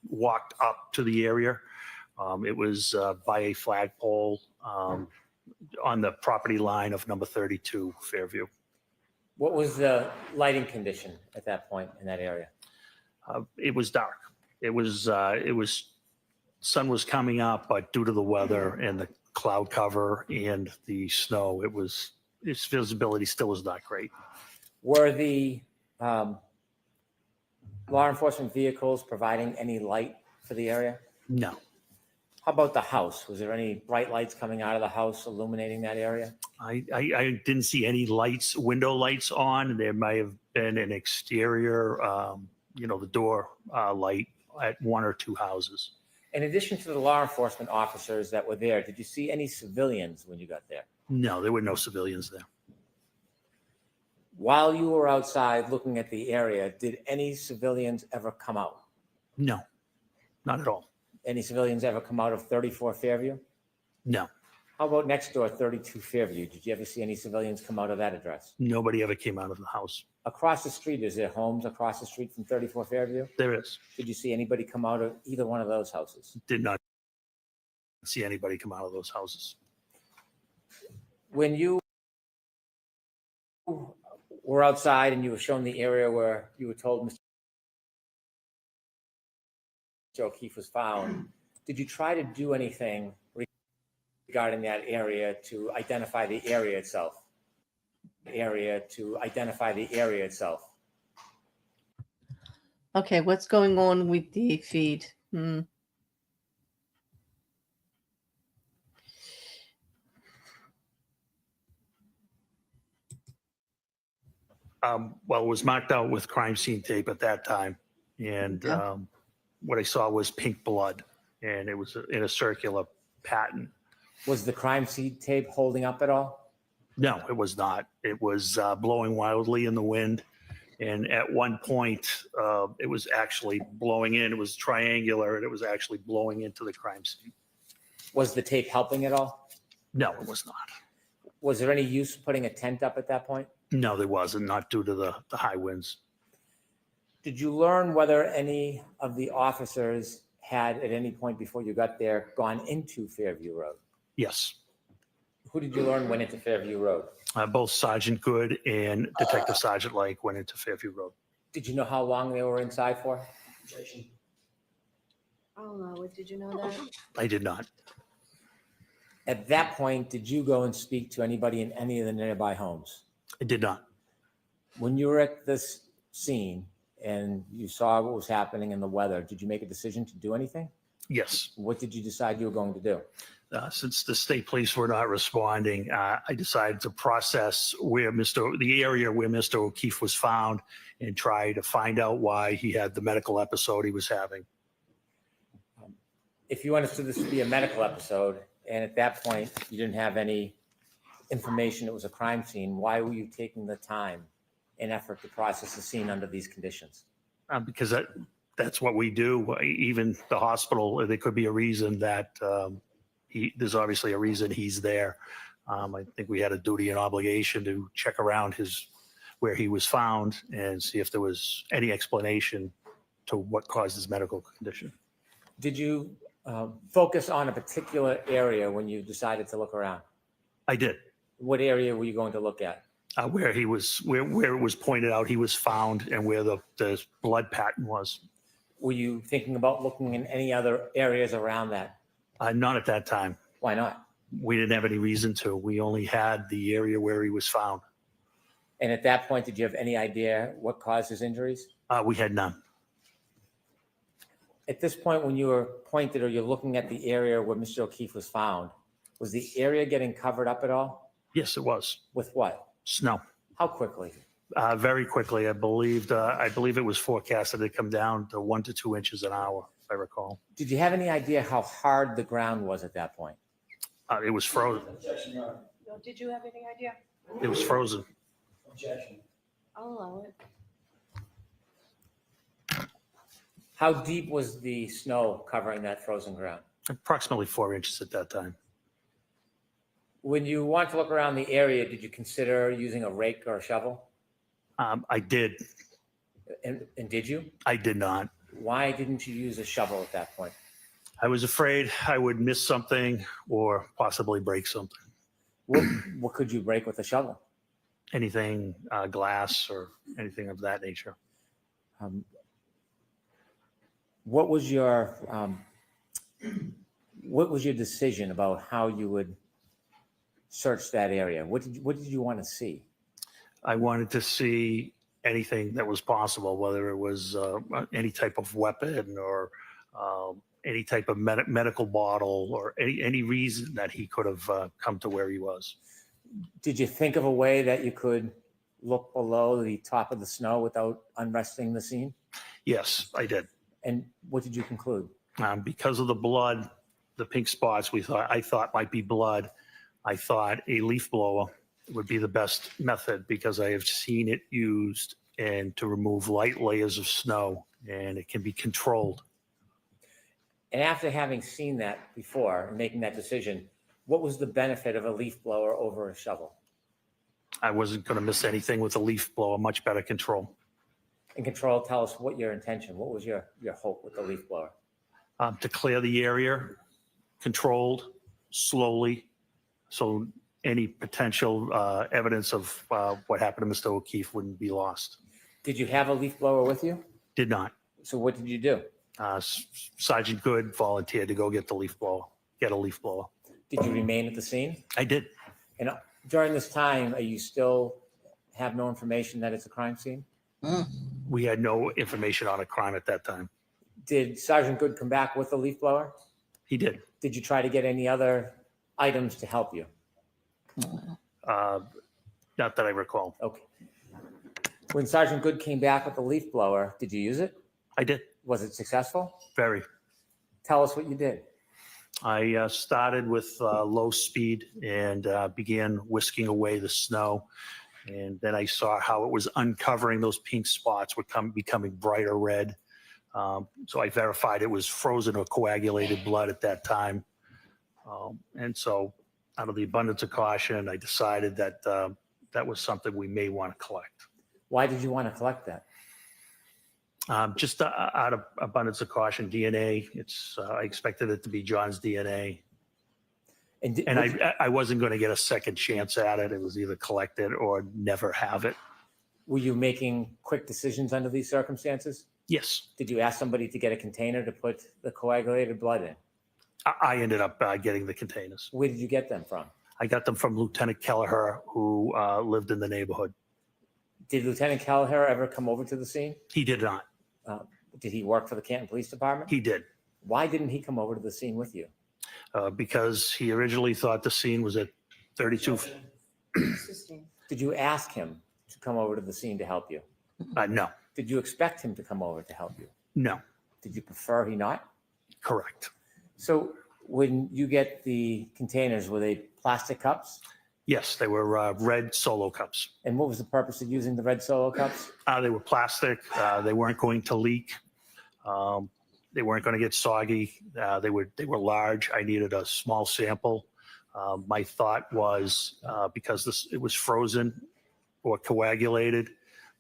walked up to the area. It was by a flagpole on the property line of number 32 Fairview. What was the lighting condition at that point in that area? It was dark. It was sun was coming up, but due to the weather and the cloud cover and the snow, its visibility still was not great. Were the law enforcement vehicles providing any light for the area? No. How about the house? Was there any bright lights coming out of the house illuminating that area? I didn't see any lights, window lights on. There may have been an exterior, the door light at one or two houses. In addition to the law enforcement officers that were there, did you see any civilians when you got there? No, there were no civilians there. While you were outside looking at the area, did any civilians ever come out? No, not at all. Any civilians ever come out of 34 Fairview? No, How about next door, 32 Fairview? Did you ever see any civilians come out of that address? nobody ever came out of the house. Across the street, is there homes across the street from 34 Fairview? There is. Did you see anybody come out of either one of those houses? Did not see anybody come out of those houses. When you were outside and you were shown the area where you were told Mr. O'Keefe was found, did you try to do anything regarding that area to identify the area itself? Okay, what's going on with the feed? Well, it was marked out with crime scene tape at that time. And Yeah. what I saw was pink blood, and it was in a circular pattern. Was the crime scene tape holding up at all? No, it was not. It was blowing wildly in the wind. And at one point, it was actually blowing in. It was triangular, and it was actually blowing into the crime scene. Was the tape helping at all? No, it was not. Was there any use of putting a tent up at that point? No, there wasn't, not due to the high winds. Did you learn whether any of the officers had at any point before you got there gone into Fairview Road? Yes. Who did you learn went into Fairview Road? Both Sergeant Good and Detective Sergeant Lake went into Fairview Road. Did you know how long they were inside for? Oh, did you know that? I did not. At that point, did you go and speak to anybody in any of the nearby homes? I did not. When you were at this scene and you saw what was happening in the weather, did you make a decision to do anything? Yes. What did you decide you were going to do? Since the state police were not responding, I decided to process the area where Mr. O'Keefe was found and try to find out why he had the medical episode he was having. If you understood this to be a medical episode, and at that point you didn't have any information it was a crime scene, why were you taking the time and effort to process the scene under these conditions? Because that's what we do. Even the hospital, there could be a reason that there's obviously a reason he's there. I think we had a duty and obligation to check around where he was found and see if there was any explanation to what caused his medical condition. Did you focus on a particular area when you decided to look around? I did. What area were you going to look at? Where it was pointed out he was found and where the blood pattern was. Were you thinking about looking in any other areas around that? Not at that time. Why not? We didn't have any reason to. We only had the area where he was found. And at that point, did you have any idea what caused his injuries? We had none. At this point, when you were pointed or you're looking at the area where Mr. O'Keefe was found, was the area getting covered up at all? Yes, it was. With what? Snow. How quickly? Very quickly. I believe it was forecasted to come down to 1 to 2 inches an hour, if I recall. Did you have any idea how hard the ground was at that point? It was frozen. No, did you have any idea? It was frozen. I'll allow it. How deep was the snow covering that frozen ground? Approximately 4 inches at that time. When you wanted to look around the area, did you consider using a rake or a shovel? I did. And did you? I did not. Why didn't you use a shovel at that point? I was afraid I would miss something or possibly break something. What could you break with a shovel? Anything, glass or anything of that nature. What was your decision about how you would search that area? What did you want to see? I wanted to see anything that was possible, whether it was any type of weapon or any type of medical bottle or any reason that he could have come to where he was. Did you think of a way that you could look below the top of the snow without unresting the scene? Yes, I did. And what did you conclude? Because of the blood, the pink spots I thought might be blood. I thought a leaf blower would be the best method because I have seen it used and to remove light layers of snow, and it can be controlled. And after having seen that before and making that decision, what was the benefit of a leaf blower over a shovel? I wasn't going to miss anything with a leaf blower, much better control. And control, tell us what your intention, what was your hope with the leaf blower? To clear the area, controlled, slowly, so any potential evidence of what happened to Mr. O'Keefe wouldn't be lost. Did you have a leaf blower with you? Did not. So what did you do? Sergeant Good volunteered to go get a leaf blower. Did you remain at the scene? I did. And during this time, are you still have no information that it's a crime scene? We had no information on a crime at that time. Did Sergeant Good come back with a leaf blower? He did. Did you try to get any other items to help you? Not that I recall. Okay. When Sergeant Good came back with the leaf blower, did you use it? I did. Was it successful? Very. Tell us what you did. I started with low speed and began whisking away the snow. And then I saw how it was uncovering those pink spots were becoming brighter red. So I verified it was frozen or coagulated blood at that time. And so out of the abundance of caution, I decided that that was something we may want to collect. Why did you want to collect that? Just out of abundance of caution, DNA. I expected it to be John's DNA. And I wasn't going to get a second chance at it. It was either collect it or never have it. Were you making quick decisions under these circumstances? Yes. Did you ask somebody to get a container to put the coagulated blood in? I ended up getting the containers. Where did you get them from? I got them from Lieutenant Gallagher, who lived in the neighborhood. Did Lieutenant Gallagher ever come over to the scene? He did not. Did he work for the Canton Police Department? He did. Why didn't he come over to the scene with you? Because he originally thought the scene was at 32. Did you ask him to come over to the scene to help you? No. Did you expect him to come over to help you? No. Did you prefer he not? Correct. So when you get the containers, were they plastic cups? Yes, they were red Solo cups. And what was the purpose of using the red Solo cups? They were plastic. They weren't going to leak. They weren't going to get soggy. They were large. I needed a small sample. My thought was because it was frozen or coagulated,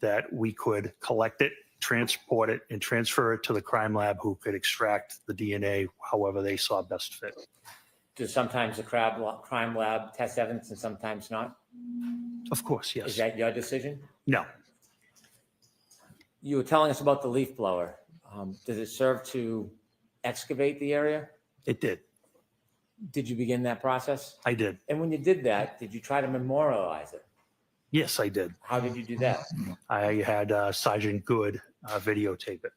that we could collect it, transport it, and transfer it to the crime lab, who could extract the DNA however they saw best fit. Do sometimes the crime lab test evidence and sometimes not? Of course, yes. Is that your decision? No, You were telling us about the leaf blower. Does it serve to excavate the area? it did. Did you begin that process? I did. And when you did that, did you try to memorialize it? Yes, I did. How did you do that? I had Sergeant Good videotape it.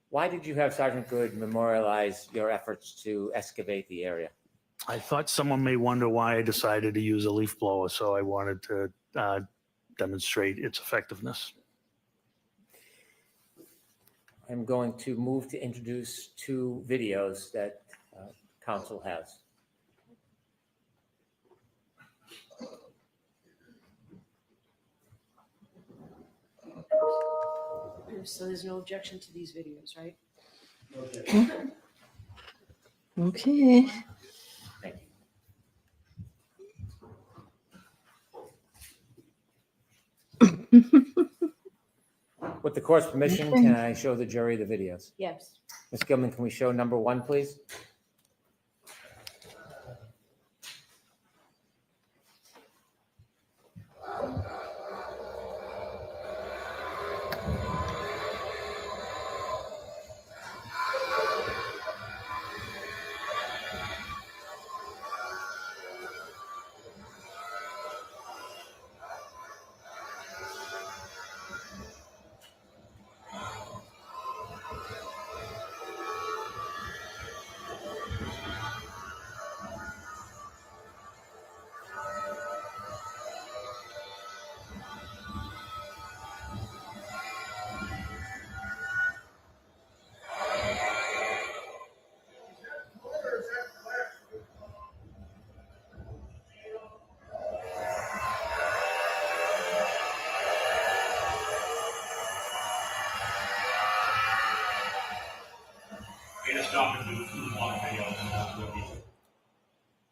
Why did you have Sergeant Good memorialize your efforts to excavate the area? I thought someone may wonder why I decided to use a leaf blower, so I wanted to demonstrate its effectiveness. I'm going to move to introduce 2 videos that council has. So there's no objection to these videos, right? Okay. Thank you. With the court's permission, can I show the jury the videos? Yes. Ms. Gilman, can we show number 1, please?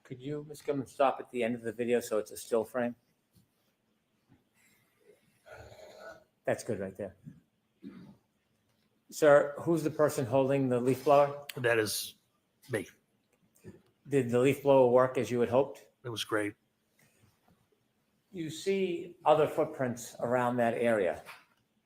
Could you, Ms. Gilman, stop at the end of the video so it's a still frame? That's good right there. Sir, who's the person holding the leaf blower? That is me. Did the leaf blower work as you had hoped? It was great. You see other footprints around that area.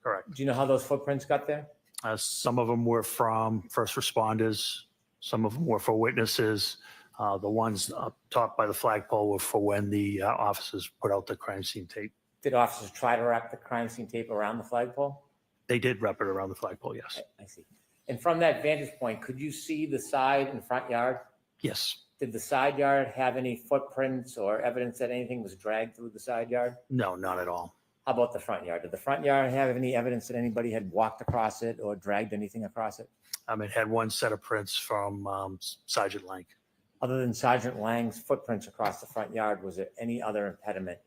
Correct. Do you know how those footprints got there? Some of them were from first responders. Some of them were for witnesses. The ones up top by the flagpole were for when the officers put out the crime scene tape. Did officers try to wrap the crime scene tape around the flagpole? They did wrap it around the flagpole, yes. I see. And from that vantage point, could you see the side and front yard? Yes. Did the side yard have any footprints or evidence that anything was dragged through the side yard? No, not at all. How about the front yard? Did the front yard have any evidence that anybody had walked across it or dragged anything across it? It had one set of prints from Sergeant Lank. Other than Sergeant Lang's footprints across the front yard, was there any other impediment?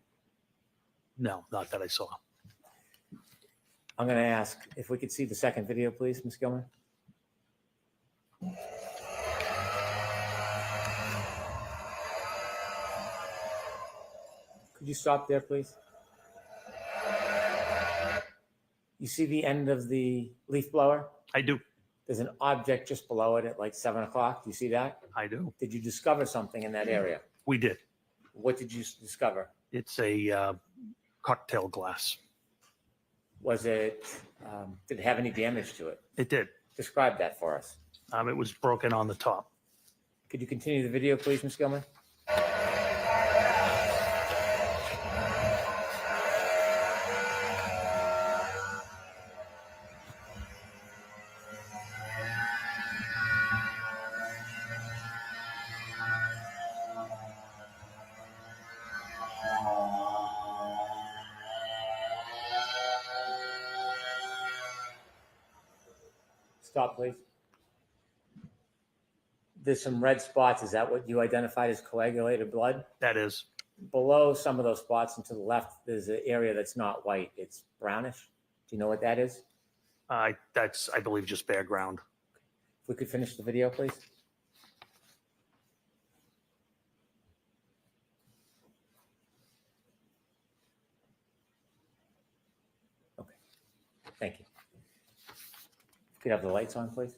No, not that I saw. I'm going to ask if we could see the second video, please, Ms. Gilman. Could you stop there, please? You see the end of the leaf blower? I do. There's an object just below it at like 7 o'clock. Do you see that? I do. Did you discover something in that area? We did. What did you discover? It's a cocktail glass. Was it, did it have any damage to it? It did. Describe that for us. It was broken on the top. Could you continue the video, please, Ms. Gilman? Stop, please. There's some red spots. Is that what you identified as coagulated blood? That is. below some of those spots and to the left, there's an area that's not white. It's brownish. Do you know what that is? That's, I believe, just bare ground. If we could finish the video, please. Okay, thank you. Could have the lights on, please.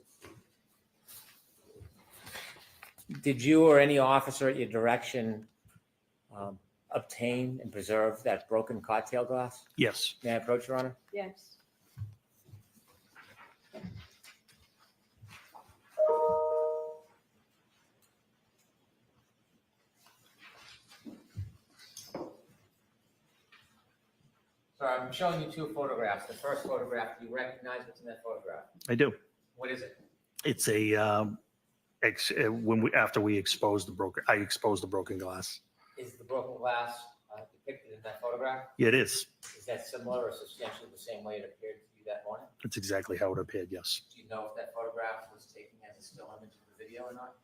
Did you or any officer at your direction obtain and preserve that broken cocktail glass? Yes. May I approach, Your Honor? Yes. So I'm showing you two photographs. The first photograph, do you recognize what's in that photograph? I do. What is it? It's a after we exposed the broken, I exposed the broken glass. Is the broken glass depicted in that photograph? Yeah, it is. Is that similar or substantially the same way it appeared to you that morning? That's exactly how it appeared. Yes. Do you know if that photograph was taken as a still image of the video or not?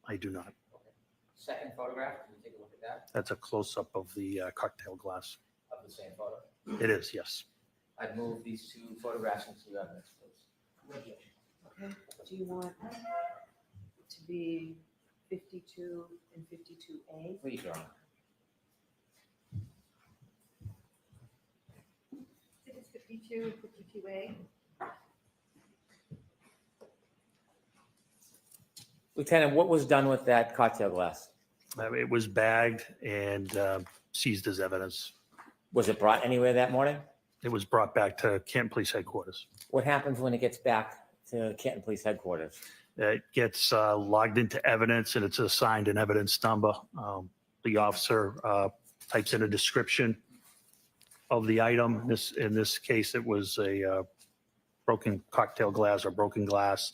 I do not. Okay. Second photograph, can you take a look at that, That's a close up of the cocktail glass. of the same photo? It is. Yes. I'd move these two photographs into evidence, please. Okay. Do you want to be 52 and 52A? Please, Your Honor. It's 52, 52A. Lieutenant, what was done with that cocktail glass? It was bagged and seized as evidence. Was it brought anywhere that morning? It was brought back to Canton Police Headquarters. What happens when it gets back to Canton Police Headquarters? It gets logged into evidence and it's assigned an evidence number. The officer types in a description of the item. In this case, it was a broken cocktail glass or broken glass.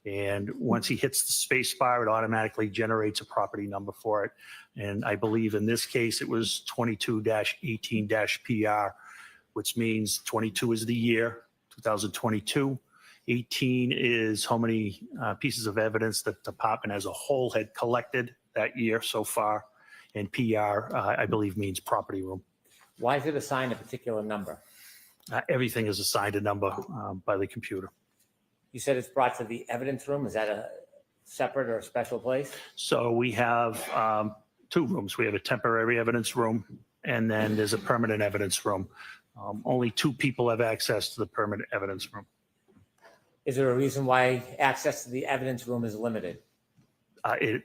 And once he hits the space bar, it automatically generates a property number for it. And I believe in this case, it was 22-18-PR, which means 22 is the year, 2022. 18 is how many pieces of evidence that the department as a whole had collected that year so far. And PR, I believe, means property room. Why is it assigned a particular number? Everything is assigned a number by the computer. You said it's brought to the evidence room. Is that a separate or a special place? So we have two rooms. We have a temporary evidence room, and then there's a permanent evidence room. Only two people have access to the permanent evidence room. Is there a reason why access to the evidence room is limited?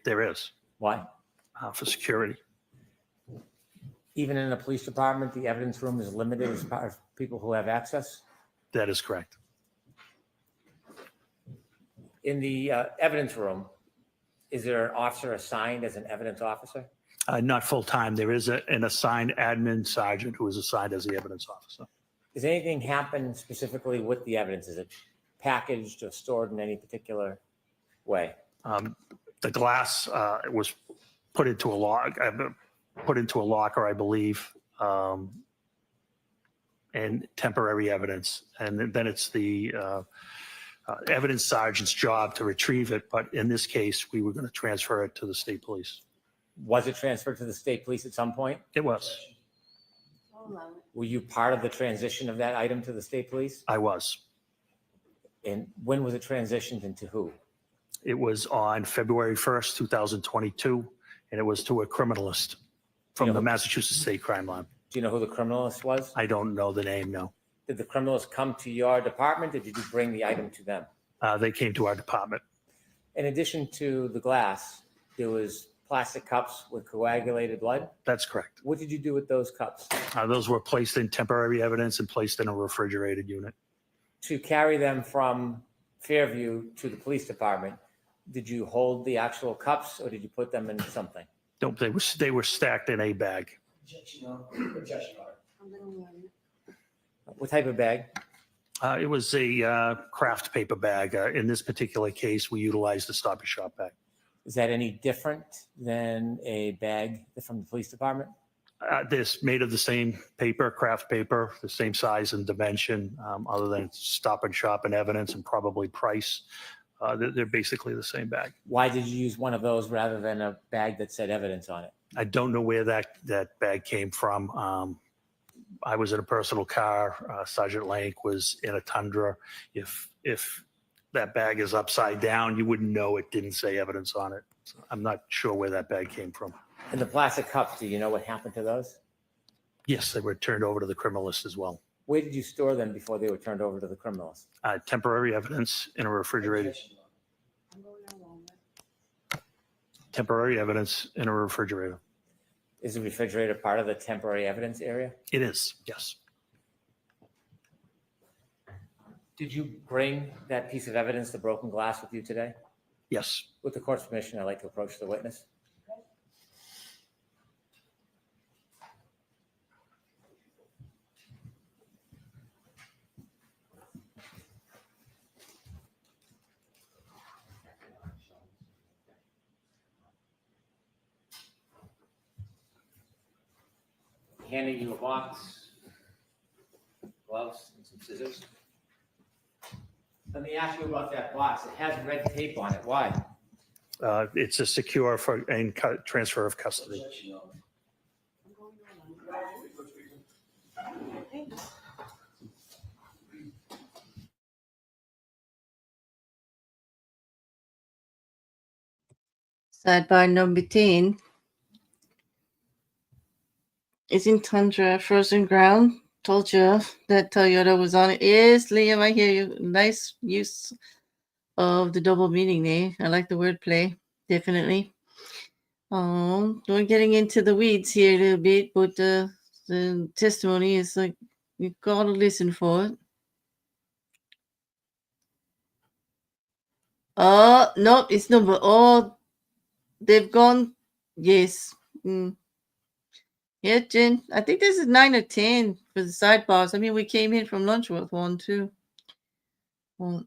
There is, Why? for security. Even in the police department, the evidence room is limited as far as people who have access? That is correct. In the evidence room, is there an officer assigned as an evidence officer? Not full-time. There is an assigned admin sergeant who is assigned as the evidence officer. Does anything happen specifically with the evidence? Is it packaged or stored in any particular way? The glass was put into a locker, I believe, and temporary evidence. And then it's the evidence sergeant's job to retrieve it. But in this case, we were going to transfer it to the state police. Was it transferred to the state police at some point? It was. I'll allow it. Were you part of the transition of that item to the state police? I was. And when was it transitioned and to who? It was on February 1st, 2022, and it was to a criminalist from Yeah. the Massachusetts State Crime Lab. Do you know who the criminalist was? I don't know the name, no. Did the criminalist come to your department or did you bring the item to them? They came to our department. In addition to the glass, there was plastic cups with coagulated blood. That's correct. What did you do with those cups? Those were placed in temporary evidence and placed in a refrigerated unit. To carry them from Fairview to the police department, did you hold the actual cups or did you put them in something? Don't they were stacked in a bag. Objection, Your Honor. I'm going to allow it. What type of bag? It was a craft paper bag. In this particular case, we utilized the Stop and Shop bag. Is that any different than a bag from the police department? This made of the same paper, craft paper, the same size and dimension, other than Stop and Shop and evidence and probably price. They're basically the same bag. Why did you use one of those rather than a bag that said evidence on it? I don't know where that bag came from. I was in a personal car. Sergeant Lank was in a Tundra. If that bag is upside down, you wouldn't know it didn't say evidence on it. So I'm not sure where that bag came from. And the plastic cups, do you know what happened to those? Yes, they were turned over to the criminalist as well. Where did you store them before they were turned over to the criminals? Temporary evidence in a refrigerator. Temporary evidence in a refrigerator. Is the refrigerator part of the temporary evidence area? It is, yes. Did you bring that piece of evidence, the broken glass, with you today? Yes. With the court's permission, I'd like to approach the witness. Handing you a box, gloves, and some scissors. Let me ask you about that box. It has red tape on it. Why? It's a secure and transfer of custody. Sidebar number 10 is in Tundra, frozen ground. Told you that Toyota was on it. Yes, Liam, I hear you. Nice use of the double meaning there. I like the wordplay, definitely. We're getting into the weeds here a little bit, but the testimony is like you've got to listen for it. Oh, no, it's number. Oh, they've gone. Yes. Yeah, Jen. I think this is 9 or 10 for the sidebars. I mean, we came in from lunch with one, too. Well,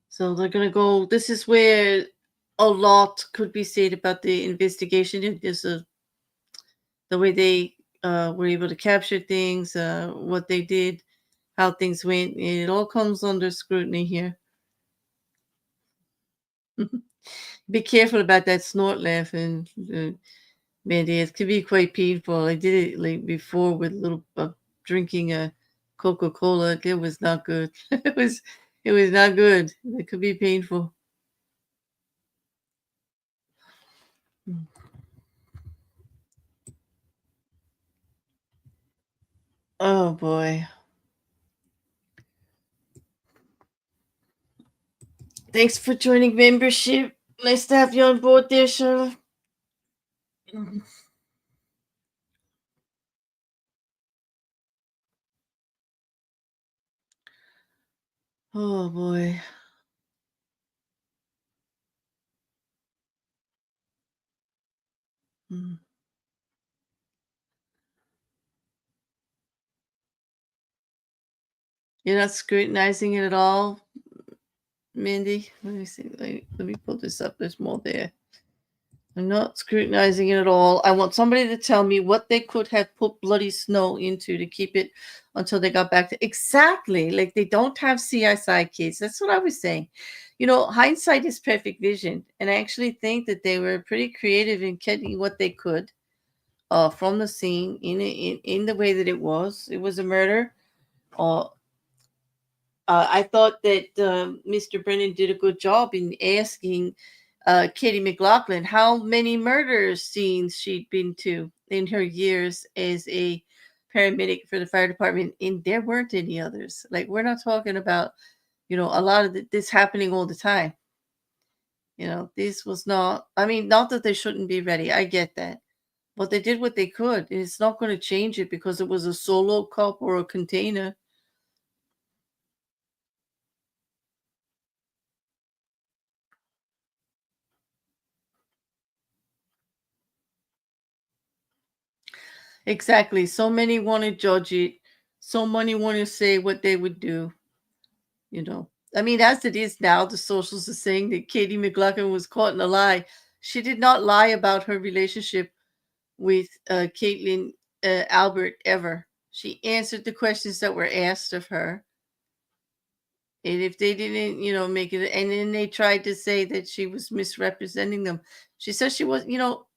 so they're going to go. This is where a lot could be said about the investigation. There's the way they were able to capture things, what they did, how things went. It all comes under scrutiny here. Be careful about that snort laugh, and Mandy, it can be quite painful. I did it like before with little drinking a Coca-Cola. It was not good. it was not good. It could be painful. Oh boy. Thanks for joining membership. Nice to have you on board there, Charlotte. Oh boy. You're not scrutinizing it at all, Mindy? Let me see. Let me pull this up. There's more there. I'm not scrutinizing it at all. I want somebody to tell me what they could have put bloody snow into to keep it until they got back to exactly like they don't have CSI kids. That's what I was saying. You know, hindsight is perfect vision. And I actually think that they were pretty creative in getting what they could from the scene in the way that it was. It was a murder. I thought that Mr. Brennan did a good job in asking Katie MacLaughlin how many murder scenes she'd been to in her years as a paramedic for the fire department, and there weren't any others. Like, we're not talking about, a lot of this happening all the time. This was not, I mean, not that they shouldn't be ready. I get that. But they did what they could, and it's not going to change it because it was a solo cup or a container. Exactly. So many want to judge it. So many want to say what they would do. I mean, as it is now, the socials are saying that Katie MacLaughlin was caught in a lie. She did not lie about her relationship with Caitlin Albert ever. She answered the questions that were asked of her. And if they didn't, make it, and then they tried to say that she was misrepresenting them. She said she was,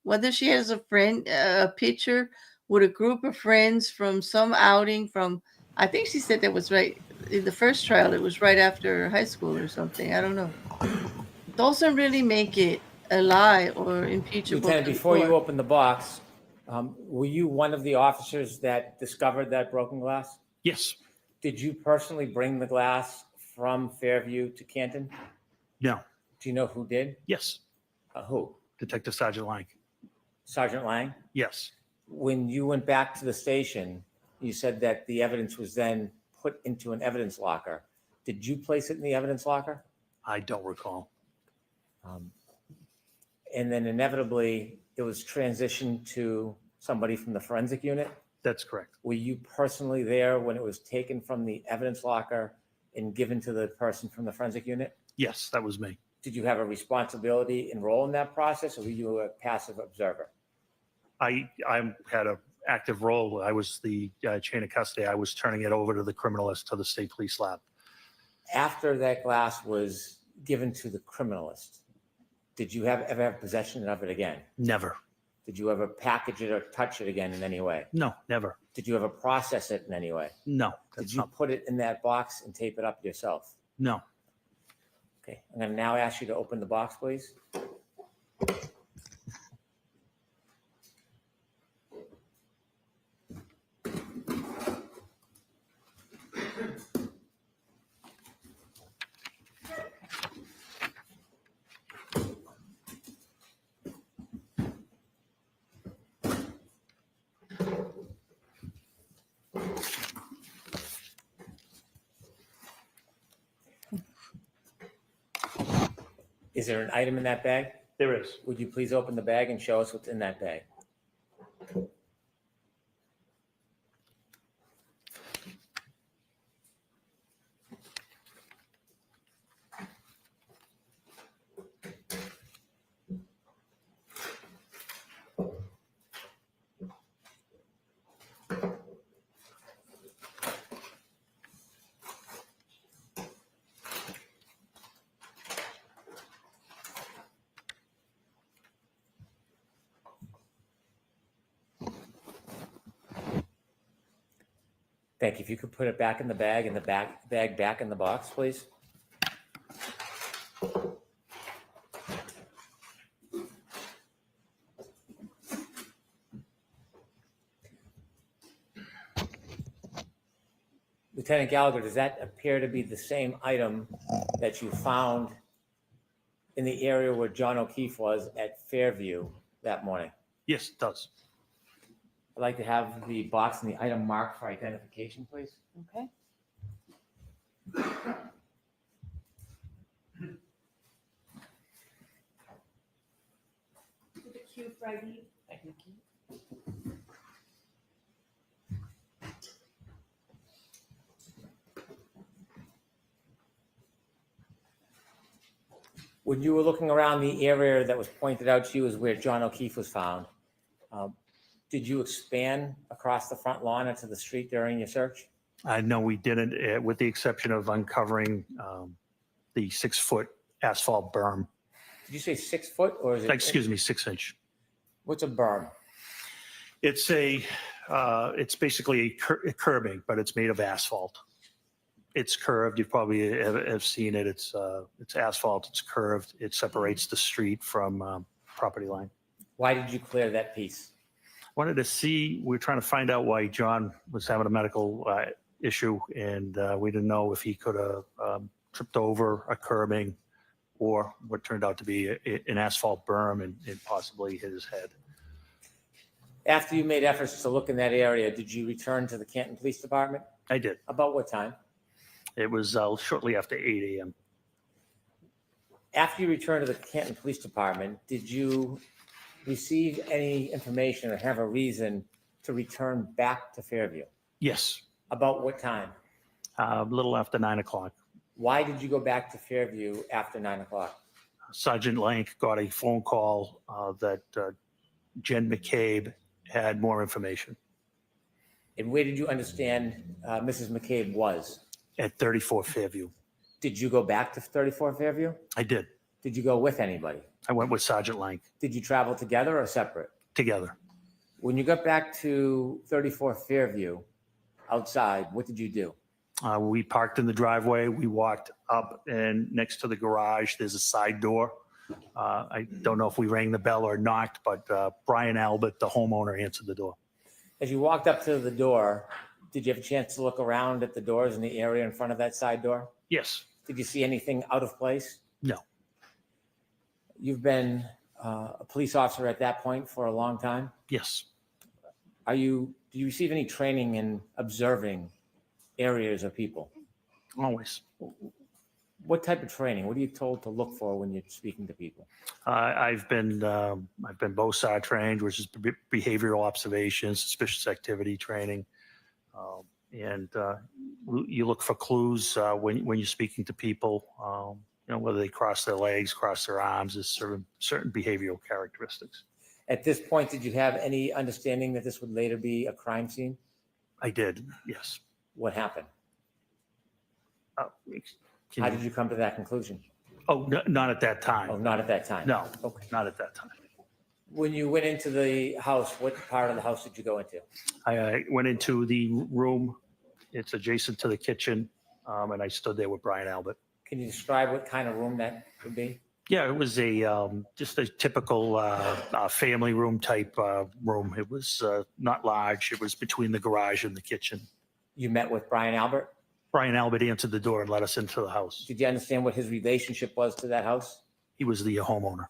whether she has a friend, a picture with a group of friends from some outing from, I think she said that was right in the first trial. It was right after high school or something. I don't know. It doesn't really make it a lie or impeachable Lieutenant, to the before you court. open the box, were you one of the officers that discovered that broken glass? Yes. Did you personally bring the glass from Fairview to Canton? No. Do you know who did? Yes. Who? Detective Sergeant Lang. Sergeant Lang? Yes. When you went back to the station, you said that the evidence was then put into an evidence locker. Did you place it in the evidence locker? I don't recall. And then inevitably, it was transitioned to somebody from the forensic unit? That's correct. Were you personally there when it was taken from the evidence locker and given to the person from the forensic unit? Yes, that was me. Did you have a responsibility and role in that process, or were you a passive observer? I had an active role. I was the chain of custody. I was turning it over to the criminalist, to the state police lab. After that glass was given to the criminalist, did you ever have possession of it again? Never. Did you ever package it or touch it again in any way? No, never. Did you ever process it in any way? No. Did you put it in that box and tape it up yourself? No. Okay, I'm going to now ask you to open the box, please. Is there an item in that bag? There is. Would you please open the bag and show us what's in that bag? Thank you. If you could put it back in the bag and the bag back in the box, please. Lieutenant Gallagher, does that appear to be the same item that you found in the area where John O'Keefe was at Fairview that morning? Yes, it does. I'd like to have the box and the item marked for identification, please. Okay. The cue for ID. When you were looking around the area that was pointed out to you as where John O'Keefe was found, did you expand across the front lawn into the street during your search? No, we didn't, with the exception of uncovering the 6-foot asphalt berm. Did you say 6 foot or is it? Excuse me, 6-inch. What's a berm? It's it's basically a curbing, but it's made of asphalt. It's curved. You probably have seen it. It's asphalt. It's curved. It separates the street from property line. Why did you clear that piece? Wanted to see. We were trying to find out why John was having a medical issue, and we didn't know if he could have tripped over a curbing or what turned out to be an asphalt berm and possibly hit his head. After you made efforts to look in that area, did you return to the Canton Police Department? I did. About what time? It was shortly after 8 a.m. After you returned to the Canton Police Department, did you receive any information or have a reason to return back to Fairview? Yes, About what time? a little after 9 o'clock. Why did you go back to Fairview after 9 o'clock? Sergeant Lank got a phone call that Jen McCabe had more information And where did you understand Mrs. McCabe was? at 34 Fairview. Did you go back to 34 Fairview? I did. Did you go with anybody? I went with Sergeant Lank Did you travel together or separate? together. When you got back to 34 Fairview outside, what did you do? We parked in the driveway. We walked up, and next to the garage, there's a side door. I don't know if we rang the bell or knocked, but Brian Albert, the homeowner, answered the door. As you walked up to the door, did you have a chance to look around at the doors in the area in front of that side door? Yes. Did you see anything out of place? No. You've been a police officer at that point for a long time. Yes. Do you receive any training in observing areas or people? Always. What type of training? What are you told to look for when you're speaking to people? I've been BOSAR trained, which is behavioral observation, suspicious activity training, and you look for clues when you're speaking to people. Whether they cross their legs, cross their arms, is certain behavioral characteristics. At this point, did you have any understanding that this would later be a crime scene? I did. Yes. What happened? Can How you- did you come to that conclusion? Oh, not at that time. Oh, not at that time. No, Okay. not at that time. When you went into the house, what part of the house did you go into? I went into the room. It's adjacent to the kitchen, and I stood there with Brian Albert. Can you describe what kind of room that would be? Yeah, it was just a typical family room type room. It was not large. It was between the garage and the kitchen. You met with Brian Albert. Brian Albert answered the door and let us into the house. Did you understand what his relationship was to that house? He was the homeowner.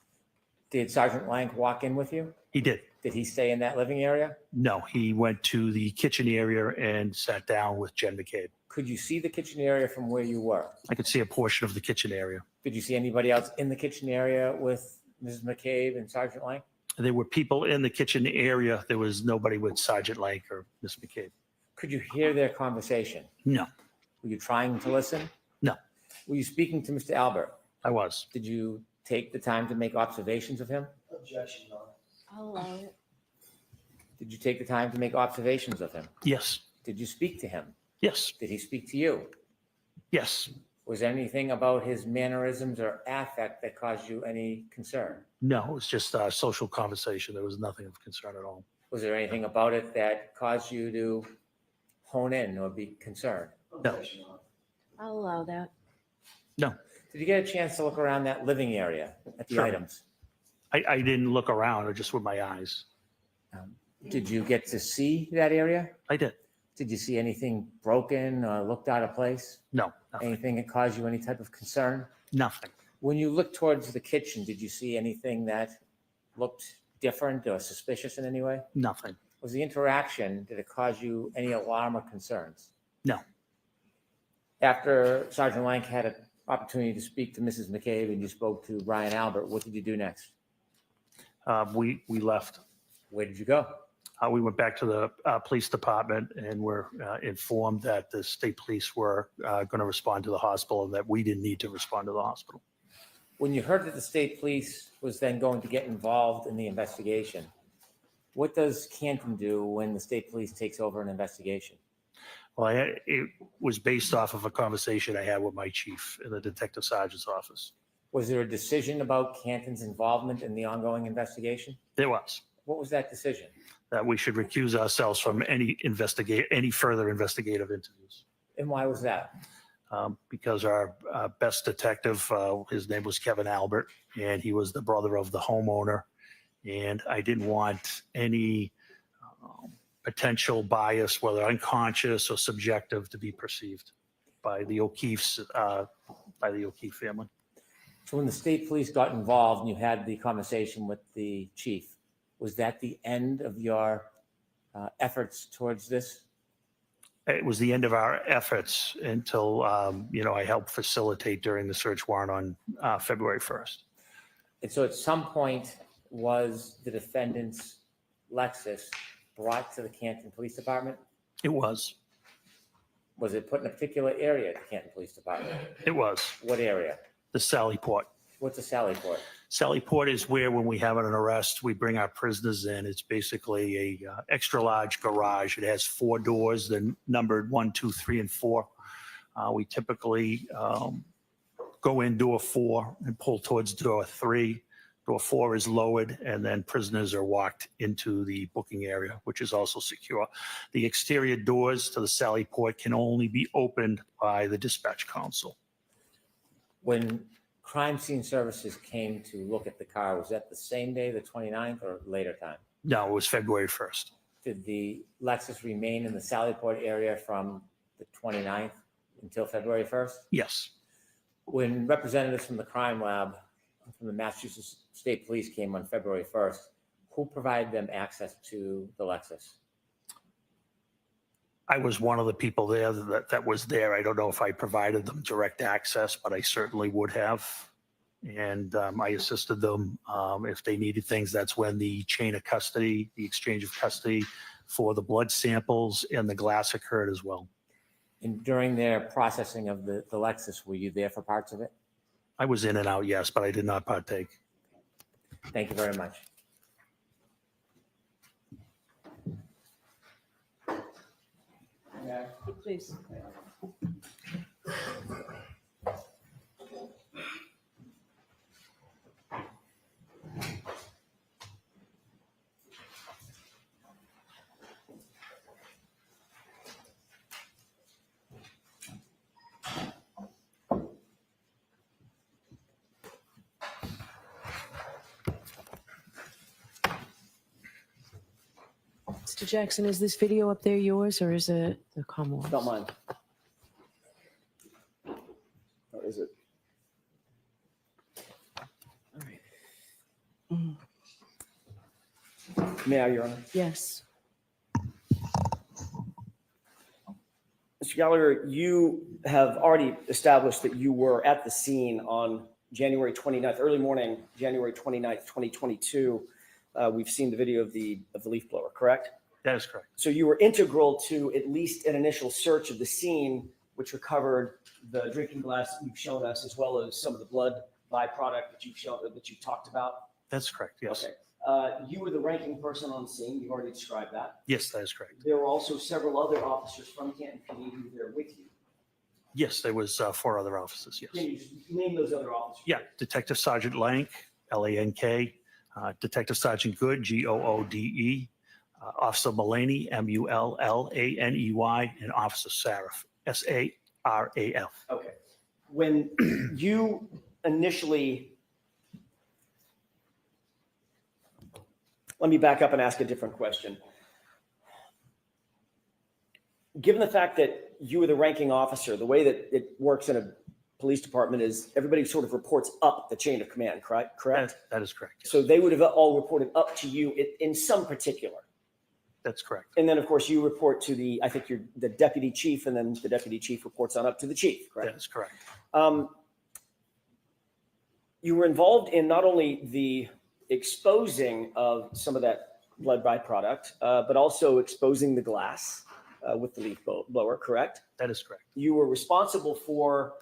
Did Sergeant Lank walk in with you? He did. Did he stay in that living area? No, he went to the kitchen area and sat down with Jen McCabe. Could you see the kitchen area from where you were? I could see a portion of the kitchen area. Did you see anybody else in the kitchen area with Mrs. McCabe and Sergeant Lank? There were people in the kitchen area. There was nobody with Sergeant Lank or Miss McCabe. Could you hear their conversation? No, Were you trying to listen? No. Were you speaking to Mr. Albert? I was. Did you take the time to make observations of him? Objection, Your Honor. I'll allow it. Did you take the time to make observations of him? Yes. Did you speak to him? Yes. Did he speak to you? Yes. Was there anything about his mannerisms or affect that caused you any concern? No, it was just a social conversation. There was nothing of concern at all. Was there anything about it that caused you to hone in or be concerned? No. Objection, Your Honor. I'll allow that. No, Did you get a chance to look around that living area at the Sure. items? I didn't look around, or just with my eyes. Did you get to see that area? I did. Did you see anything broken or looked out of place? No, nothing. Anything that caused you any type of concern? Nothing. When you looked towards the kitchen, did you see anything that looked different or suspicious in any way? Nothing. Was the interaction, did it cause you any alarm or concerns? No. After Sergeant Lank had an opportunity to speak to Mrs. McCabe and you spoke to Brian Albert, what did you do next? We left. Where did you go? We went back to the police department and were informed that the state police were going to respond to the hospital and that we didn't need to respond to the hospital. When you heard that the state police was then going to get involved in the investigation, what does Canton do when the state police takes over an investigation? Well, it was based off of a conversation I had with my chief in the detective sergeant's office. Was there a decision about Canton's involvement in the ongoing investigation? There was. What was that decision? That we should recuse ourselves from any further investigative interviews. And why was that? Because our best detective, his name was Kevin Albert, and he was the brother of the homeowner. And I didn't want any potential bias, whether unconscious or subjective, to be perceived by the O'Keefes, by the O'Keefe family. So when the state police got involved and you had the conversation with the chief, was that the end of your efforts towards this? It was the end of our efforts until, I helped facilitate during the search warrant on February 1st. And so at some point, was the defendant's Lexus brought to the Canton Police Department? It was. Was it put in a particular area at the Canton Police Department? It was. What area? The Sally Port. What's a Sally Port? Sally Port is where, when we have an arrest, we bring our prisoners in. It's basically a extra large garage. It has 4 doors, they're numbered 1, 2, 3, and 4. We typically go in door 4 and pull towards door 3. Door 4 is lowered, and then prisoners are walked into the booking area, which is also secure. The exterior doors to the Sally Port can only be opened by the dispatch council. When crime scene services came to look at the car, was that the same day, the 29th, or later time? No, it was February 1st. Did the Lexus remain in the Sallyport area from the 29th until February 1st? Yes. When representatives from the crime lab from the Massachusetts State Police came on February 1st, who provided them access to the Lexus? I was one of the people there that was there. I don't know if I provided them direct access, but I certainly would have. And I assisted them if they needed things. That's when the chain of custody, the exchange of custody for the blood samples and the glass occurred as well. And during their processing of the Lexus, were you there for parts of it? I was in and out, yes, but I did not partake. Thank you very much. Please. Mr. Jackson, is this video up there yours or is it the Commonwealth? Not mine. Or is it? All right. Mm, May I, Your Honor? yes. Mr. Gallagher, you have already established that you were at the scene on January 29th, early morning, January 29th, 2022. We've seen the video of the leaf blower, correct? That is correct. So you were integral to at least an initial search of the scene, which recovered the drinking glass that you've shown us, as well as some of the blood byproduct that you've talked about. That's correct, yes. Okay. You were the ranking person on the scene. You've already described that. Yes, that is correct. There were also several other officers from Canton PD who were there with you. Yes, there was 4 other officers, yes. Can you name those other officers? Yeah, Detective Sergeant Lank, Lank, Detective Sergeant Good, Goode, Officer Mullaney, Mullaney, and Officer Saraf, Saraf. Okay. When you initially, let me back up and ask a different question. Given the fact that you were the ranking officer, the way that it works in a police department is everybody sort of reports up the chain of command, correct? That is correct. Yes. So they would have all reported up to you in some particular. That's correct. And then, of course, you report to I think you're the deputy chief, and then the deputy chief reports on up to the chief, correct? That is correct. You were involved in not only the exposing of some of that blood byproduct, but also exposing the glass with the leaf blower, correct? That is correct. You were responsible for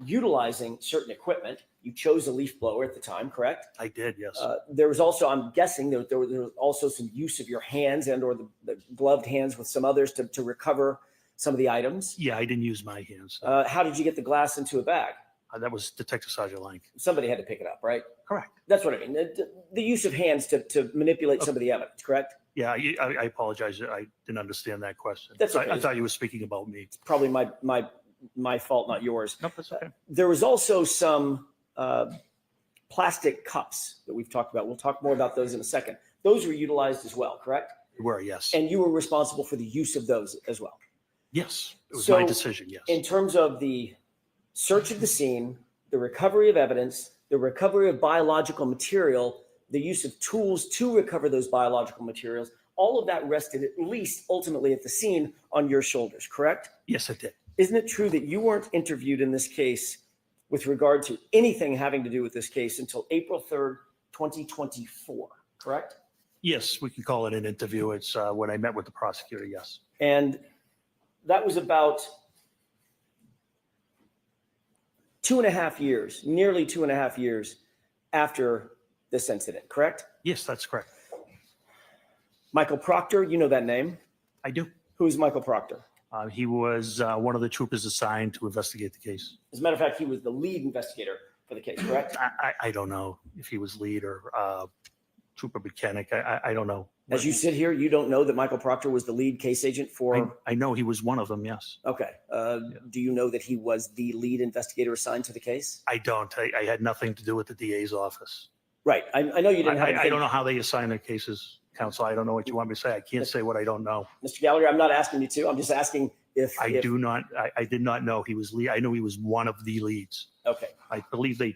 utilizing certain equipment. You chose a leaf blower at the time, correct? I did, yes. There was also, I'm guessing, there was also some use of your hands and or the gloved hands with some others to recover some of the items. Yeah, I didn't use my hands. How did you get the glass into a bag? That was Detective Sergeant Lank. Somebody had to pick it up, right? Correct. That's what I mean. The use of hands to manipulate some of the evidence, correct? Yeah, I apologize. I didn't understand that question. That's okay. I thought you were speaking about me. It's probably my fault, not yours. No, that's okay. There was also some plastic cups that we've talked about. We'll talk more about those in a second. Those were utilized as well, correct? You were, yes. And you were responsible for the use of those as well. Yes, it was So, my decision, yes. In terms of the search of the scene, the recovery of evidence, the recovery of biological material, the use of tools to recover those biological materials, all of that rested at least ultimately at the scene on your shoulders, correct? Yes, it did. Isn't it true that you weren't interviewed in this case with regard to anything having to do with this case until April 3rd, 2024, correct? Yes, we can call it an interview. It's when I met with the prosecutor, yes. And that was about 2.5 years, nearly 2.5 years after this incident, correct? Yes, that's correct. Michael Proctor, you know that name. I do. Who's Michael Proctor? He was one of the troopers assigned to investigate the case. As a matter of fact, he was the lead investigator for the case, correct? I don't know if he was lead or trooper mechanic. I don't know. As you sit here, you don't know that Michael Proctor was the lead case agent for. I know he was one of them. Yes. Okay. Do you know that he was the lead investigator assigned to the case? I don't. I had nothing to do with the DA's office. Right. I know you didn't have. I don't know how they assign their cases, counsel. I don't know what you want me to say. I can't say what I don't know. Mr. Gallagher, I'm not asking you to. I'm just asking if. I did not know he was lead. I know he was one of the leads. Okay. I believe they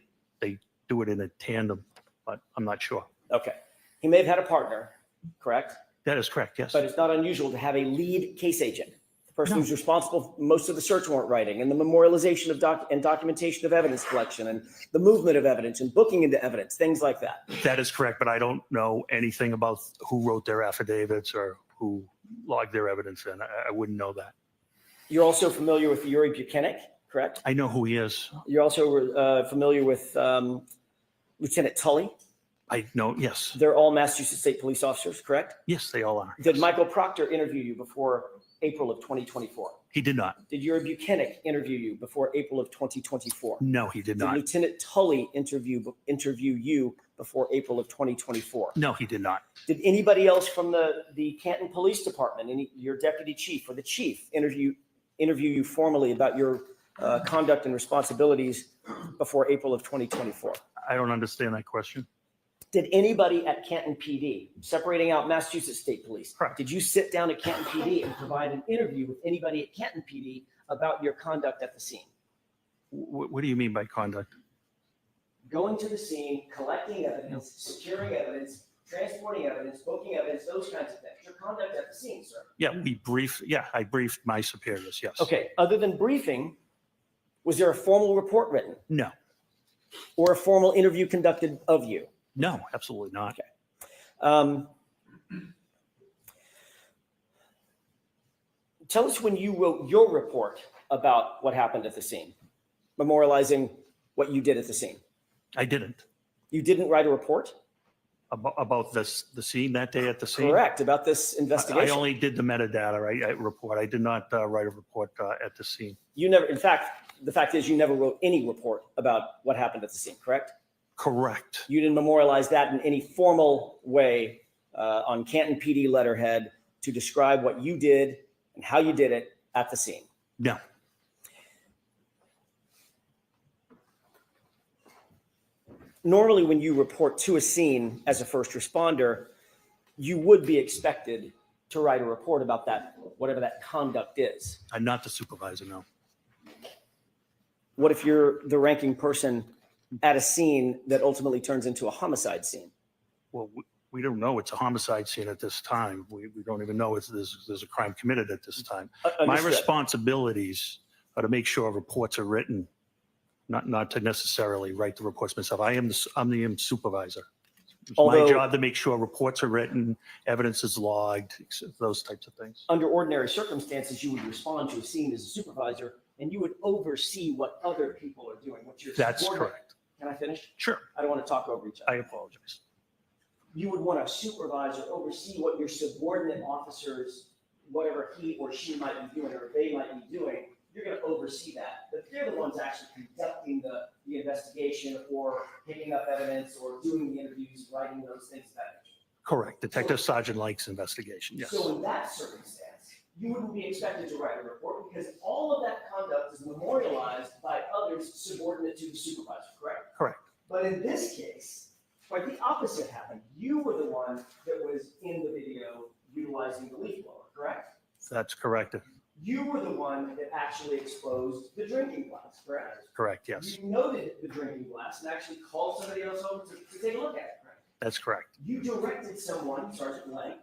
do it in a tandem, but I'm not sure. Okay. He may have had a partner, correct? That is correct. Yes. But it's not unusual to have a lead case agent, the person No. who's responsible for most of the search warrant writing and the memorialization of documentation of evidence collection and the movement of evidence and booking into evidence, things like that. That is correct, but I don't know anything about who wrote their affidavits or who logged their evidence in. I wouldn't know that. You're also familiar with Yuri Buchanan, correct? I know who he is. You're also familiar with Lieutenant Tully. I know. Yes. They're all Massachusetts State Police officers, correct? Yes, they all are. Did Yes. Michael Proctor interview you before April of 2024? He did not. Did Yuri Buchanan interview you before April of 2024? No, he did Did not. Lieutenant Tully interview you before April of 2024? No, he did not. Did anybody else from the Canton Police Department, your deputy chief or the chief, interview you formally about your conduct and responsibilities before April of 2024? I don't understand that question. Did anybody at Canton PD, separating out Massachusetts State Police, Correct. did you sit down at Canton PD and provide an interview with anybody at Canton PD about your conduct at the scene? What do you mean by conduct? Going to the scene, collecting evidence, securing evidence, transporting evidence, booking evidence, those kinds of things. Your conduct at the scene, sir. Yeah, I briefed my superiors. Yes. Okay. Other than briefing, was there a formal report written No, or a formal interview conducted of you? no, absolutely not. Okay. Tell us when you wrote your report about what happened at the scene, memorializing what you did at the scene. I didn't. You didn't write a report? About the scene that day at the scene. Correct. About this I investigation. only did the metadata report. I did not write a report at the scene. You never, in fact, the fact is you never wrote any report about what happened at the scene, correct? Correct. You didn't memorialize that in any formal way on Canton PD letterhead to describe what you did and how you did it at the scene. No. Normally, when you report to a scene as a first responder, you would be expected to write a report about that, whatever that conduct is. I'm not the supervisor. No. What if you're the ranking person at a scene that ultimately turns into a homicide scene? Well, we don't know it's a homicide scene at this time. We don't even know there's a crime committed at this time. My Understood. responsibilities are to make sure reports are written, not to necessarily write the reports myself. I'm the supervisor. It's Although- my job to make sure reports are written, evidence is logged, those types of things. Under ordinary circumstances, you would respond to a scene as a supervisor and you would oversee what other people are doing. What your That's subordinate- correct. Can I finish? Sure. I don't want to talk over each other. I apologize. You would want to supervise or oversee what your subordinate officers, whatever he or she might be doing or they might be doing, you're going to oversee that. But they're the ones actually conducting the investigation or picking up evidence or doing the interviews, writing those things of that nature. Correct. Detective Sergeant Lake's investigation. Yes. So in that circumstance, you wouldn't be expected to write a report because all of that conduct is memorialized by others subordinate to the supervisor, correct? Correct. But in this case, quite the opposite happened. You were the one that was in the video utilizing the leaf blower, correct? That's correct. You were the one that actually exposed the drinking glass, correct? Correct. Yes. You noted the drinking glass and actually called somebody else over to take a look at it, correct? That's correct. You directed someone, Sergeant Lang,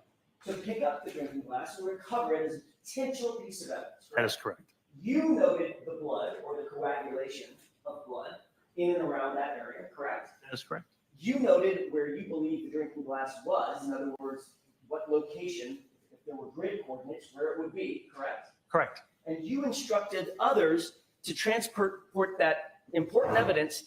to pick up the drinking glass and recover it as a potential piece of evidence, That correct? is correct. You noted the blood or the coagulation of blood in and around that area, correct? That is correct. You noted where you believe the drinking glass was, in other words, what location, if there were grid coordinates, where it would be, correct? Correct. And you instructed others to transport that important evidence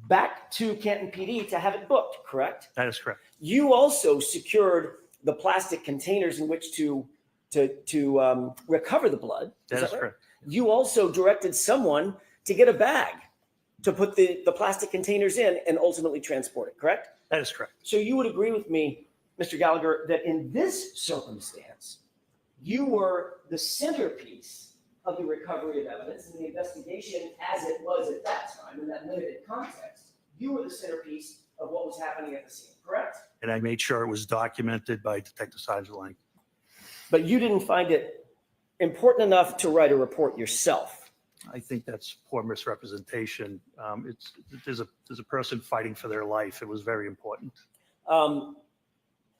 back to Canton PD to have it booked, correct? That is correct. You also secured the plastic containers in which to to recover the blood. That is right? correct. You also directed someone to get a bag to put the plastic containers in and ultimately transport it, correct? That is correct. So you would agree with me, Mr. Gallagher, that in this circumstance, you were the centerpiece of the recovery of evidence and the investigation as it was at that time in that limited context. You were the centerpiece of what was happening at the scene, correct? And I made sure it was documented by Detective Sergeant Lang. But you didn't find it important enough to write a report yourself. I think that's poor misrepresentation. There's a person fighting for their life. It was very important.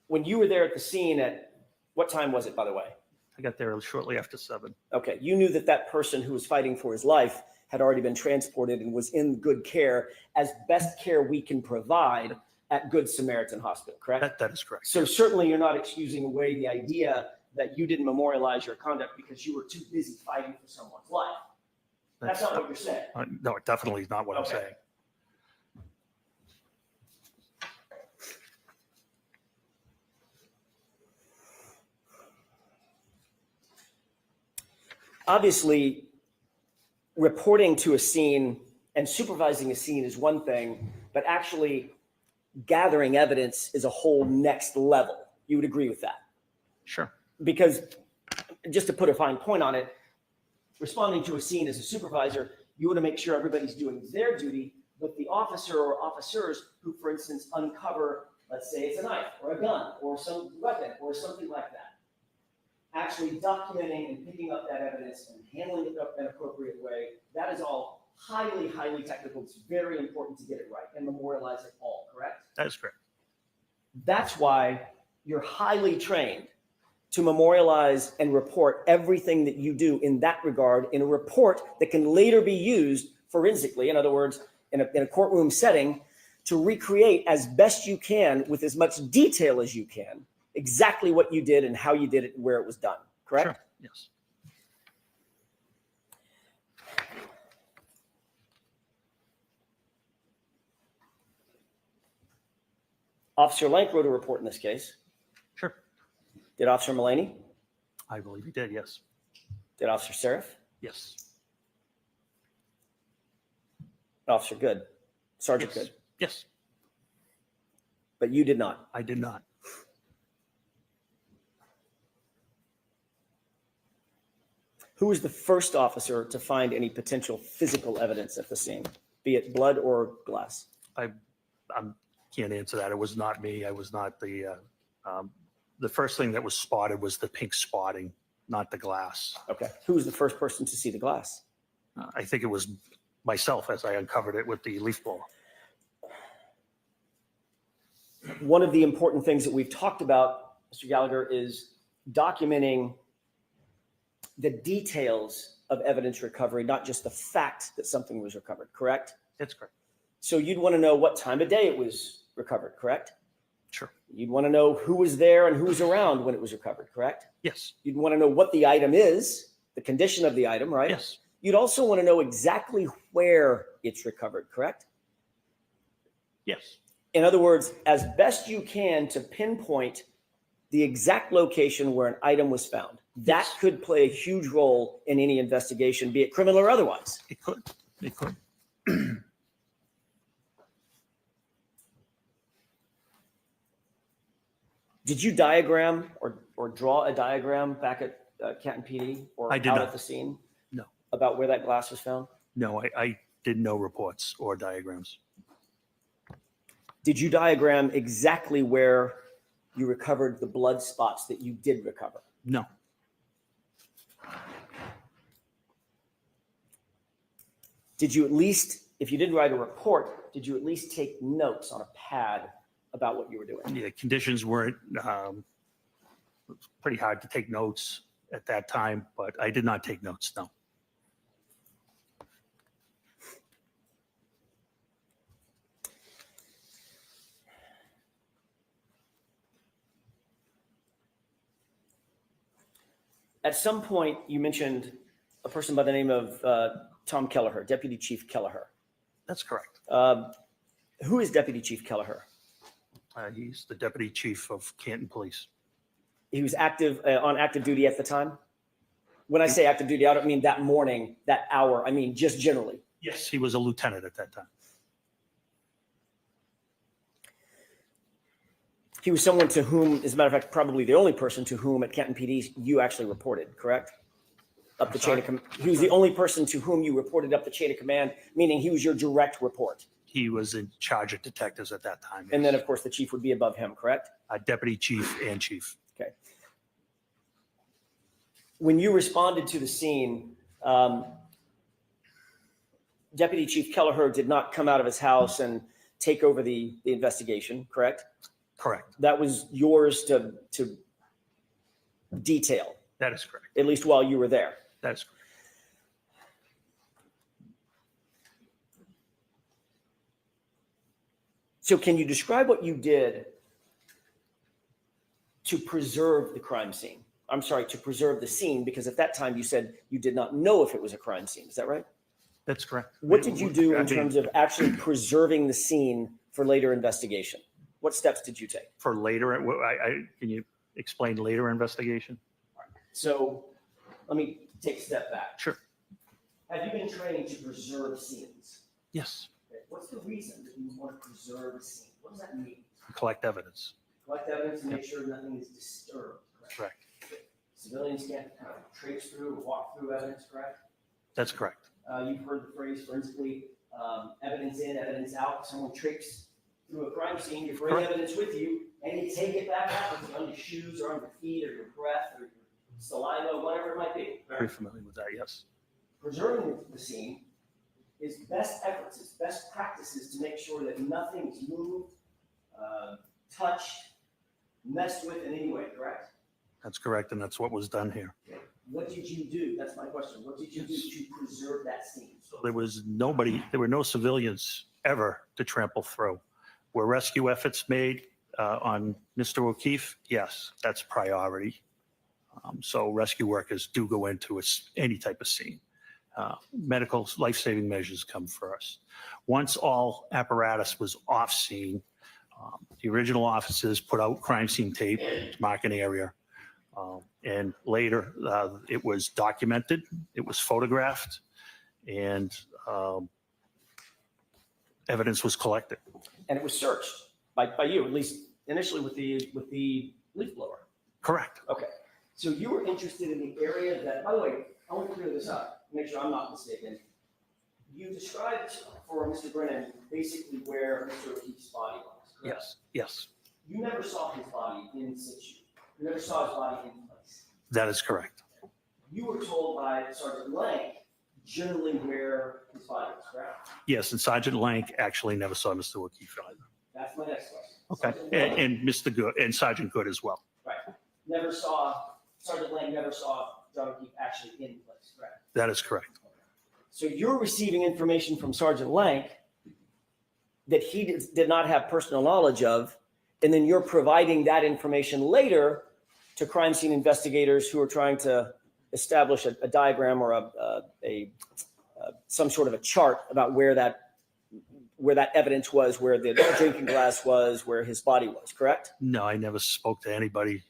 When you were there at the scene at what time was it, by the way? I got there shortly after 7. Okay, you knew that that person who was fighting for his life had already been transported and was in good care, as best care we can provide at Good Samaritan Hospital, correct? That is correct. So certainly you're not excusing away the idea that you didn't memorialize your conduct because you were too busy fighting for someone's life. That's not what you're saying. No, it definitely is not what I'm Okay. saying. Obviously, reporting to a scene and supervising a scene is one thing, but actually gathering evidence is a whole next level. You would agree with that? Sure. Because just to put a fine point on it, responding to a scene as a supervisor, you want to make sure everybody's doing their duty, but the officer or officers who, for instance, uncover, let's say it's a knife or a gun or some weapon or something like that, actually documenting and picking up that evidence and handling it up in an appropriate way, that is all highly, highly technical. It's very important to get it right and memorialize it all, correct? That is correct. That's why you're highly trained to memorialize and report everything that you do in that regard in a report that can later be used forensically, in other words, in a courtroom setting, to recreate as best you can with as much detail as you can exactly what you did and how you did it and where it was done, correct? Sure. Yes. Officer Lank wrote a report in this case. Sure. Did Officer Mullaney? I believe he did. Yes. Did Officer Seraph? Yes. Officer Good? Sergeant Yes. Good? Yes. But you did not. I did not. Who was the first officer to find any potential physical evidence at the scene, be it blood or glass? I can't answer that. It was not me. I was not the first thing that was spotted was the pink spotting, not the glass. Okay. Who was the first person to see the glass? I think it was myself as I uncovered it with the leaf blower. One of the important things that we've talked about, Mr. Gallagher, is documenting the details of evidence recovery, not just the fact that something was recovered, correct? That's correct. So you'd want to know what time of day it was recovered, correct? Sure. You'd want to know who was there and who was around when it was recovered, correct? Yes. You'd want to know what the item is, the condition of the item, right? Yes. You'd also want to know exactly where it's recovered, correct? Yes. In other words, as best you can to pinpoint the exact location where an item was found. That Yes. could play a huge role in any investigation, be it criminal or otherwise. It could. It could. Did you diagram or draw a diagram back at Canton PD or I did out not. at the scene? No. About where that glass was found? No, I did no reports or diagrams. Did you diagram exactly where you recovered the blood spots that you did recover? No. Did you at least, if you didn't write a report, did you at least take notes on a pad about what you were doing? The conditions weren't, it was pretty hard to take notes at that time, but I did not take notes, no. At some point, you mentioned a person by the name of Tom Kelleher, Deputy Chief Kelleher. That's correct. Who is Deputy Chief Kelleher? He's the deputy chief of Canton Police. He was active on active duty at the time. When I say active duty, I don't mean that morning, that hour. I mean just generally. Yes, he was a lieutenant at that time. He was someone to whom, as a matter of fact, probably the only person to whom at Canton PD you actually reported, correct? Up the chain of command. He was the only person to whom you reported up the chain of command, meaning he was your direct report. He was in charge of detectives at that time. And then, of course, the chief would be above him, correct? Deputy chief and chief. Okay. When you responded to the scene, Deputy Chief Kelleher did not come out of his house and take over the investigation, correct? Correct. That was yours to detail, That is correct. at least while you were there. That is correct. So can you describe what you did to preserve the crime scene? I'm sorry, to preserve the scene, because at that time you said you did not know if it was a crime scene. Is that right? That's correct. What did you do I in mean, terms of actually preserving the scene for later investigation? What steps did you take? for later? Can you explain later investigation? So let me take a step back. Sure. Have you been trained to preserve scenes? Yes. Okay, what's the reason that you want to preserve a scene? What does that mean? Collect evidence. Collect evidence and make sure nothing is disturbed, correct? Correct. Civilians can't kind of traipse through or walk through evidence, correct? That's correct. You've heard the phrase forensically, evidence in, evidence out. Someone traipses through a crime scene, you bring Correct. evidence with you, and you take it back out with you on your shoes or on your feet or your breath or your saliva, whatever it might be. Very familiar with that. Yes. Preserving the scene is best efforts, it's best practices to make sure that nothing is moved, touched, messed with in any way, correct? That's correct. And that's what was done here. What did you do? That's my question. What did you do to preserve that scene? There was nobody, there were no civilians ever to trample through. Were rescue efforts made on Mr. O'Keefe? Yes, that's priority. So rescue workers do go into any type of scene. Medical life-saving measures come first. Once all apparatus was off scene, the original officers put out crime scene tape to mark an area. And later it was documented, it was photographed, and evidence was collected. And it was searched by you, at least initially with the leaf blower. Correct. Okay. So you were interested in the area that, by the way, I want to clear this up, make sure I'm not mistaken. You described for Mr. Brennan basically where Mr. O'Keefe's body was, correct? Yes, yes, You never saw his body in situ. You never saw his body in place. that is correct. You were told by Sergeant Lank generally where his body was, correct? Yes, and Sergeant Lank actually never saw Mr. O'Keefe either. That's my next question. Okay, Sergeant Lank, and Mr. Good and Sergeant Good as well. right. Sergeant Lank never saw John O'Keefe actually in place, correct? That is correct. So you're receiving information from Sergeant Lank that he did not have personal knowledge of, and then you're providing that information later to crime scene investigators who are trying to establish a diagram or some sort of a chart about where that evidence was, where the drinking glass was, where his body was, correct? No, I never spoke to anybody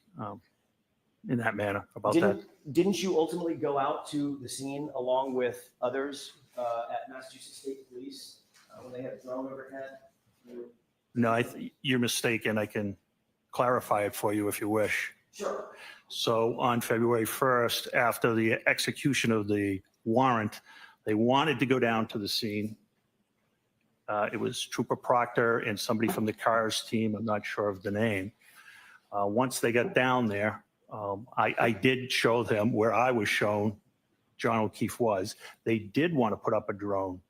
in that manner about that. Didn't you ultimately go out to the scene along with others at Massachusetts State Police when they had a drone overhead? No, you're mistaken. I can clarify it for you if you wish. Sure. So on February 1st, after the execution of the warrant, they wanted to go down to the scene. It was Trooper Proctor and somebody from the CARS team. I'm not sure of the name. Once they got down there, I did show them where I was shown John O'Keefe was. They did want to put up a drone,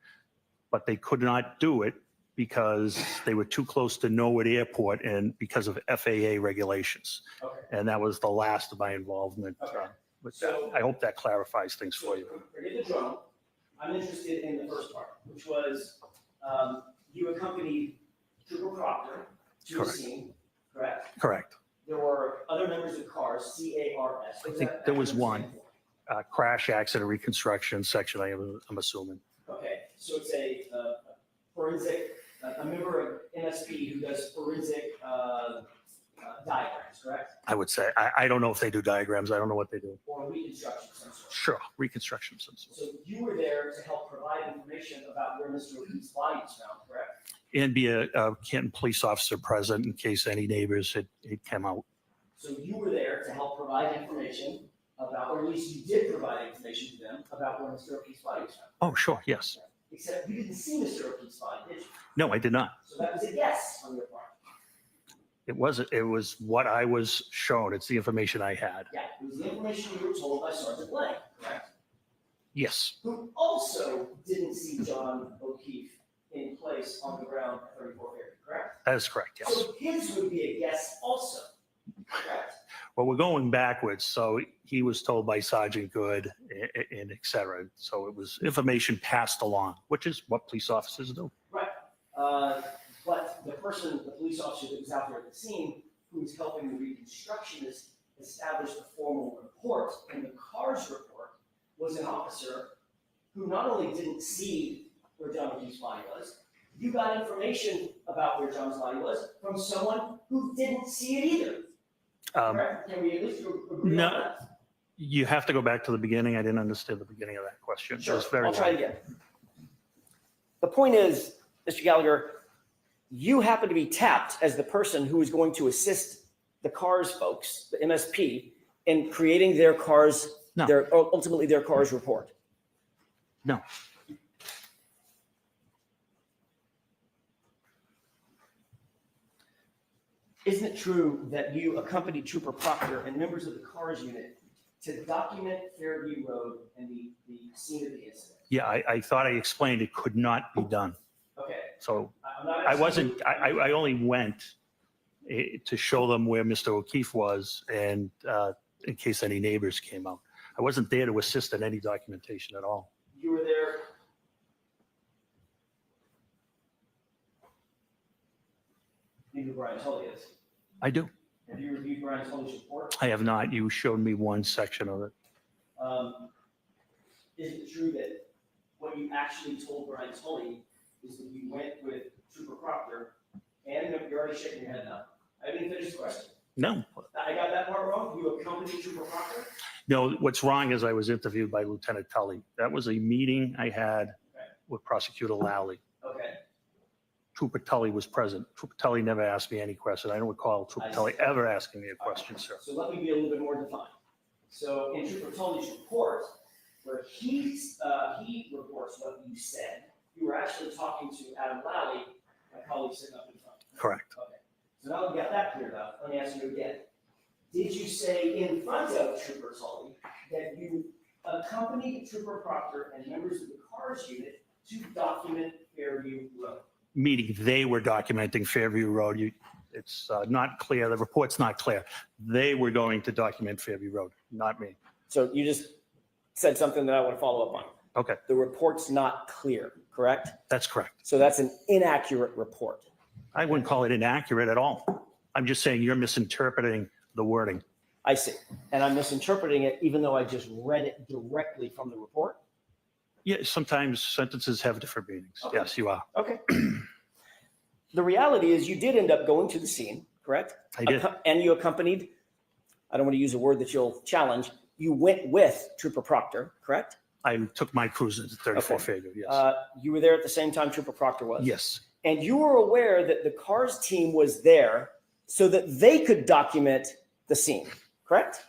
but they could not do it because they were too close to Norwood Airport and because of FAA regulations. Okay. And that was the last of my involvement Okay. with that. I hope that clarifies things for you. Forget the drone. I'm interested in the first part, which was you accompanied Trooper Proctor to the Correct. scene, correct? Correct. There were other members of CARS, C-A-R-S. I think there was one. Crash accident reconstruction section, I'm assuming. Okay, so it's a forensic, a member of MSP who does forensic diagrams, correct? I would say. I don't know if they do diagrams. I don't know what they do. Or reconstruction of some sort. Sure, reconstruction of some sort. So you were there to help provide information about where Mr. O'Keefe's body was found, correct? And be a Canton police officer present in case any neighbors had come out. So you were there to help provide information about, or at least you did provide information to them about where Mr. O'Keefe's body was found. Oh, sure, yes. Except you didn't see Mr. O'Keefe's body, did you? No, I did not. So that was a guess on your part. It was what I was shown. It's the information I had. Yeah, it was the information you were told by Sergeant Lang, correct? Yes, Who also didn't see John O'Keefe in place on the ground at 34 Fairview, correct? that is correct, yes. So his would be a guess also, correct? Well, we're going backwards. So he was told by Sergeant Good and et cetera. So it was information passed along, which is what police officers do. Right. But the police officer that was out there at the scene, who was helping the reconstructionist establish the formal report, and the CARS report was an officer who not only didn't see where John O'Keefe's body was, you got information about where John's body was from someone who didn't see it either. Correct? Can we at least agree no. on that? You have to go back to the beginning. I didn't understand the beginning of that question. It Sure, was very I'll try long. it again. The point is, Mr. Gallagher, you happen to be tapped as the person who is going to assist the CARS folks, the MSP, in creating their CARS, No. ultimately their CARS report. No, Isn't it true that you accompanied Trooper Proctor and members of the CARS unit to document Fairview Road and the scene of the incident? yeah, I thought I explained it could not be done. Okay. So I'm not I asking wasn't, you- I only went to show them where Mr. O'Keefe was and in case any neighbors came out. I wasn't there to assist in any documentation at all. You were there. You know who Brian Tully is. I do. Have you reviewed Brian Tully's report? I have not. You showed me one section of it. Is it true that what you actually told Brian Tully is that you went with Trooper Proctor and you're already shaking your head now? I didn't finish the question. No, I got that part wrong. You accompanied Trooper Proctor? no, what's wrong is I was interviewed by Lieutenant Tully. That was a meeting I had with Prosecutor Lally. Okay. Trooper Tully was present. Trooper Tully never asked me any question. I don't recall Trooper I Tully see. ever asking me a question, sir. So let me be a little bit more defined. So in Trooper Tully's report, where he reports what you said, you were actually talking to Adam Lally, my colleague sitting up in front. Correct. Okay. So now that we got that cleared up, let me ask you again. Did you say in front of Trooper Tully that you accompanied Trooper Proctor and members of the CARS unit to document Fairview Road? Meaning they were documenting Fairview Road. It's not clear. The report's not clear. They were going to document Fairview Road, not me. So you just said something that I want to follow up on. Okay, The report's not clear, correct? that's correct. So that's an inaccurate report. I wouldn't call it inaccurate at all. I'm just saying you're misinterpreting the wording. I see. And I'm misinterpreting it even though I just read it directly from the report? Yeah, sometimes sentences have different meanings. Okay. Yes, you are. Okay. The reality is you did end up going to the scene, correct? I did. And you accompanied, I don't want to use a word that you'll challenge, you went with Trooper Proctor, correct? I took my cruiser to 34 Okay. Fairview, yes. You were there at the same time Trooper Proctor was? Yes, And you were aware that the CARS team was there so that they could document the scene, correct?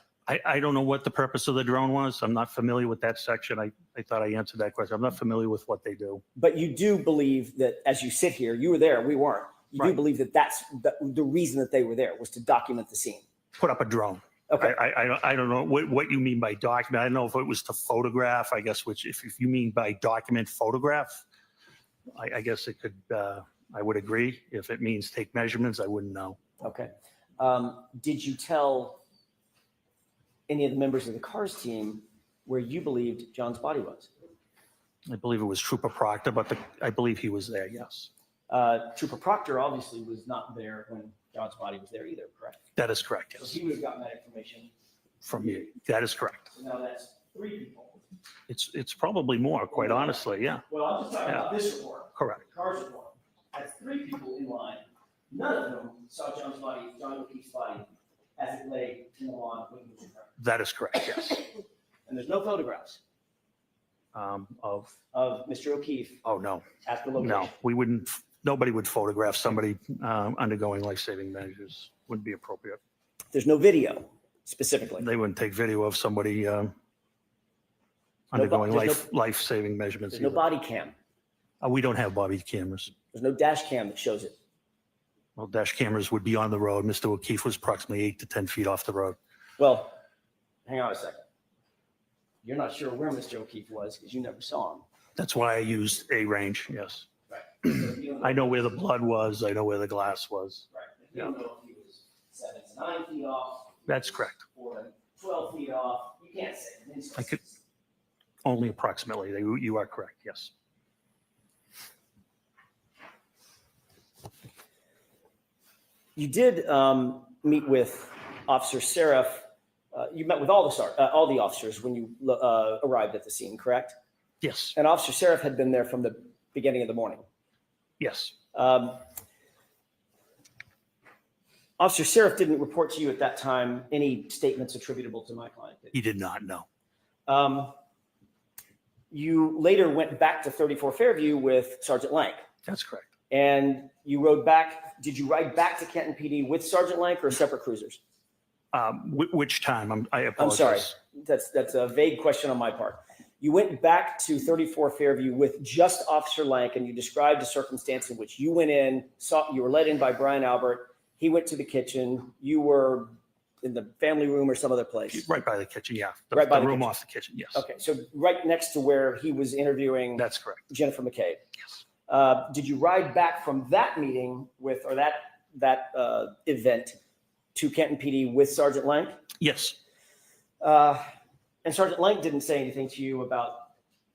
I don't know what the purpose of the drone was. I'm not familiar with that section. I thought I answered that question. I'm not familiar with what they do. But you do believe that as you sit here, you were there, we weren't. You do Right. believe that that's the reason that they were there was to document the scene. Put up a drone. Okay. I don't know what you mean by document. I don't know if it was to photograph, I guess, which if you mean by document, photograph, I guess it could, I would agree. If it means take measurements, I wouldn't know. Okay. Did you tell any of the members of the CARS team where you believed John's body was? I believe it was Trooper Proctor, but I believe he was there, yes. Trooper Proctor obviously was not there when John's body was there either, correct? That is correct, So yes. he would have gotten that information. From you. That is correct. So now that's 3 people. It's probably more, quite honestly, yeah. Well, I'm just talking Yeah. about this report, Correct. the CARS report. That's 3 people in line None of them saw John O'Keefe's body as it lay in the lawn when he was recovered. That is correct, yes. And there's no photographs Of, of Mr. O'Keefe oh, no, at the location. no, we wouldn't, nobody would photograph somebody undergoing life-saving measures. Wouldn't be appropriate. There's no video specifically. They wouldn't take video of somebody there's undergoing no- life-saving measurements. There's no either. body cam. We don't have body cameras. There's no dash cam that shows it. Well, dash cameras would be on the road. Mr. O'Keefe was approximately 8 to 10 feet off the road. Well, hang on a second. You're not sure where Mr. O'Keefe was because you never saw him. That's why I used a range, yes. Right. So you don't I know where the blood was. I know where the glass was. Right. You don't know if he was 7 to 9 feet off. That's correct. Or 12 feet off. You can't say. I could, only approximately. You are correct, yes. You did meet with Officer Seraph. You met with all the officers when you arrived at the scene, correct? Yes, And Officer Seraph had been there from the beginning of the morning. yes. Officer Seraph didn't report to you at that time any statements attributable to my client. Did He did not know. he? You later went back to 34 Fairview with Sergeant Lank, That's correct. and you rode back. Did you ride back to Kenton PD with Sergeant Lank or separate cruisers? Which time? I I'm apologize. sorry. That's a vague question on my part. You went back to 34 Fairview with just Officer Lank, and you described a circumstance in which you went in, you were let in by Brian Albert. He went to the kitchen. You were in the family room or some other place. Right by the kitchen, yeah. Right by the room kitchen. off the kitchen, yes. Okay, so right next to where he was interviewing That's correct. Jennifer McCabe. Yes. Did you ride back from that meeting with, or that event to Kenton PD with Sergeant Lank? Yes. And Sergeant Lank didn't say anything to you about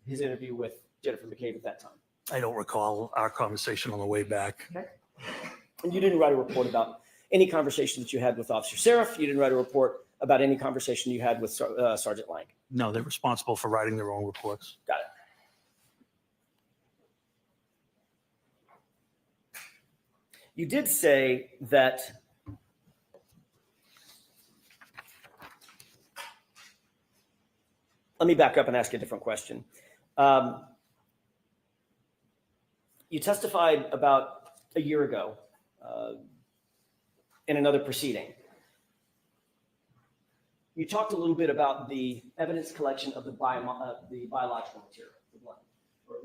his interview with Jennifer McCabe at that time. I don't recall our conversation on the way back. And you didn't write a report about any conversation that you had with Officer Seraph. You didn't write a report about any conversation you had with Sergeant Lank. No, they're responsible for writing their own reports. Got it. You did say that let me back up and ask you a different question. You testified about a year ago in another proceeding. You talked a little bit about the evidence collection of the biological material, the blood, or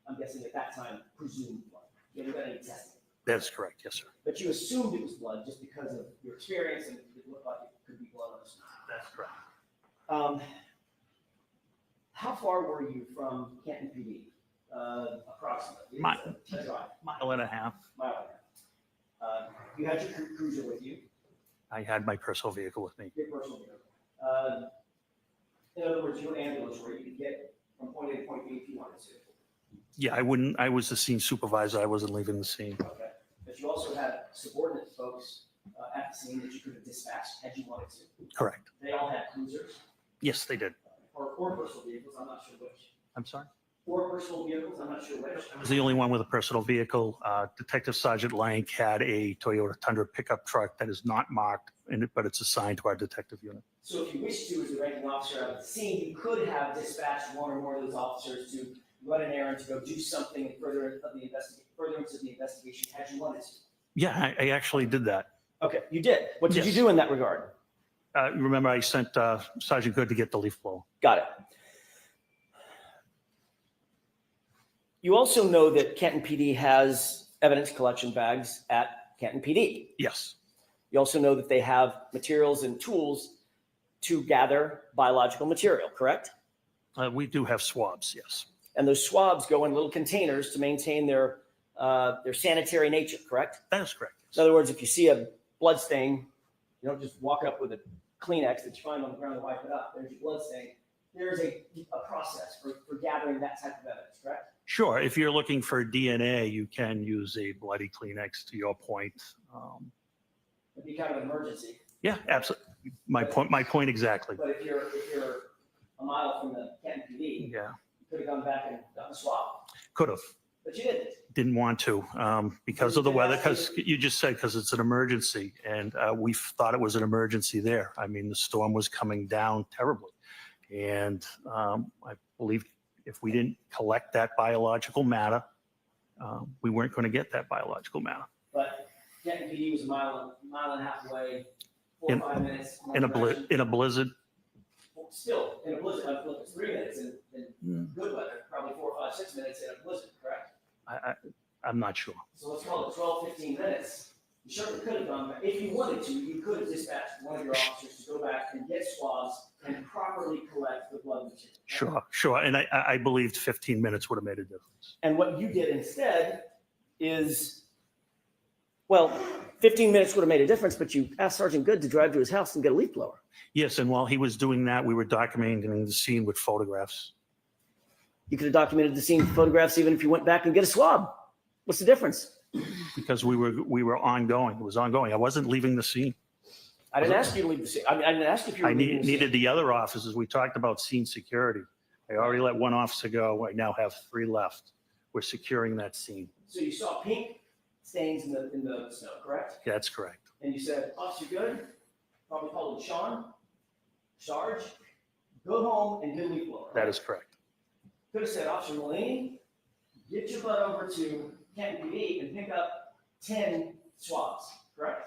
I'm guessing at that time, presumed blood. You haven't done any testing. That's correct, yes, sir. But you assumed it was blood just because of your experience and it looked like it could be blood on the snow. That's correct. How far were you from Kenton PD? Approximately. It's a drive, Mile and a half. mile and a half. You had your cruiser with you, I had my personal vehicle with me. your personal vehicle. In other words, your ambulance where you could get from point A to point B if you wanted to. Yeah, I was the scene supervisor. I wasn't leaving the scene. Okay. But you also had subordinate folks at the scene that you could have dispatched had you wanted to. Correct. They all had cruisers Yes, they did. or personal vehicles. I'm not sure which. I'm sorry? Or personal vehicles. I'm not sure which. I was the only one with a personal vehicle. Detective Sergeant Lank had a Toyota Tundra pickup truck that is not marked, but it's assigned to our detective unit. So if you wish to, as a ranking officer out of the scene, you could have dispatched one or more of those officers to run an errand, to go do something in furtherance of the investigation had you wanted to. Yeah, I actually did that. Okay, you did. What did you Yes. do in that regard? Remember, I sent Sergeant Good to get the leaf blower. Got it. You also know that Kenton PD has evidence collection bags at Kenton PD. Yes, You also know that they have materials and tools to gather biological material, correct? we do have swabs, yes. And those swabs go in little containers to maintain their sanitary nature, correct? That is correct. In other words, if you see a blood stain, you don't just walk up with a Kleenex that you find on the ground and wipe it up. There's your blood stain. There's a process for gathering that type of evidence, correct? Sure, if you're looking for DNA, you can use a bloody Kleenex, to your point. It'd be kind of an emergency. Yeah, absolutely. My point exactly. But if you're a mile from the Kenton PD, Yeah, you could have gone back and gotten a swab, could have. but you didn't. Didn't want to because of the weather, because you just said because it's an emergency, and we thought it was an emergency there. I mean, the storm was coming down terribly, and I believe if we didn't collect that biological matter, we weren't going to get that biological matter. But Canton PD was a mile and a half away, 4 or 5 minutes. In a blizzard. Still, in a blizzard, I feel like it's 3 minutes in good weather, probably 4, 5, 6 minutes in a blizzard, correct? I'm not sure. So let's call it 12, 15 minutes. You certainly could have gone back. If you wanted to, you could have dispatched one of your officers to go back and get swabs and properly collect the blood material. Sure. And I believed 15 minutes would have made a difference. And what you did instead is, well, 15 minutes would have made a difference, but you asked Sergeant Good to drive to his house and get a leaf blower. Yes, and while he was doing that, we were documenting the scene with photographs. You could have documented the scene with photographs even if you went back and get a swab. What's the difference? Because we were ongoing. It was ongoing. I wasn't leaving the scene. I didn't ask you to leave the scene. I didn't ask if you were I leaving the scene. needed the other officers. We talked about scene security. I already let one officer go. I now have 3 left. We're securing that scene. So you saw pink stains in the snow, correct? Yeah, that's correct. And you said, Officer Good, probably called Sean, Sarge, go home and get a leaf blower. That is correct. Could have said, Officer Mulaney, get your butt over to Canton PD and pick up 10 swabs, correct?